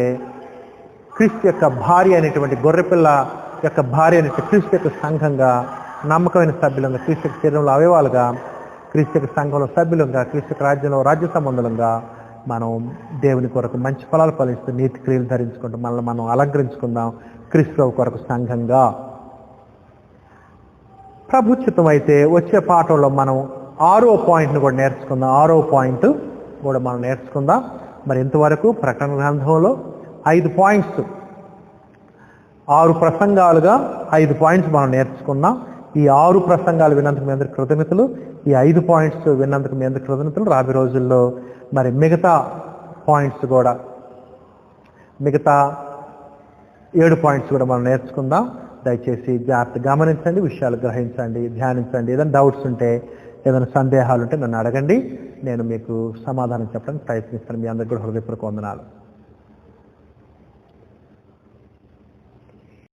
క్రీస్తు యొక్క భార్య అనేటువంటి గొర్రెపిల్ల యొక్క భార్య అనేటువంటి క్రీస్తు యొక్క సంఘంగా, నమ్మకమైన సభ్యులంగా, క్రీస్తు యొక్క శరీరంలో అవయవాలుగా, క్రీస్తు యొక్క సంఘంలో సభ్యులంగా, క్రీస్తు యొక్క రాజ్యంలో రాజ్య సంబంధులంగా మనం దేవుని కొరకు మంచి ఫలాలు ఫలిస్తూ నీతి క్రియలు ధరించుకుంటూ మనల్ని మనం అలంకరించుకుందాం క్రీస్తు కొరకు సంఘంగా. ప్రభుత్వం అయితే వచ్చే పాఠంలో మనం 6వ పాయింట్ను కూడా నేర్చుకుందాం. 6వ పాయింట్ కూడా మనం నేర్చుకుందాం. మరి ఇంతవరకు ప్రకటన గ్రంథంలో 5 పాయింట్స్, 6 ప్రసంగాలుగా 5 పాయింట్స్ మనం నేర్చుకున్నాం. ఈ 6 ప్రసంగాలు విన్నందుకు మీ అందరికి కృతజ్ఞతలు. ఈ 5 పాయింట్స్ విన్నందుకు మీ అందరికి కృతజ్ఞతలు. రాబోయే రోజుల్లో మరి మిగతా పాయింట్స్ కూడా, మిగతా 7 పాయింట్స్ కూడా మనం నేర్చుకుందాం. దయచేసి జాగ్రత్తగా గమనించండి, విషయాలు గ్రహించండి, ధ్యానించండి. ఏదైనా డౌట్స్ ఉంటే, ఏదైనా సందేహాలు ఉంటే నన్ను అడగండి. నేను మీకు సమాధానం చెప్పడానికి ప్రయత్నిస్తాను. మీ అందరికీ కూడా హృదయపూర్వక వందనాలు.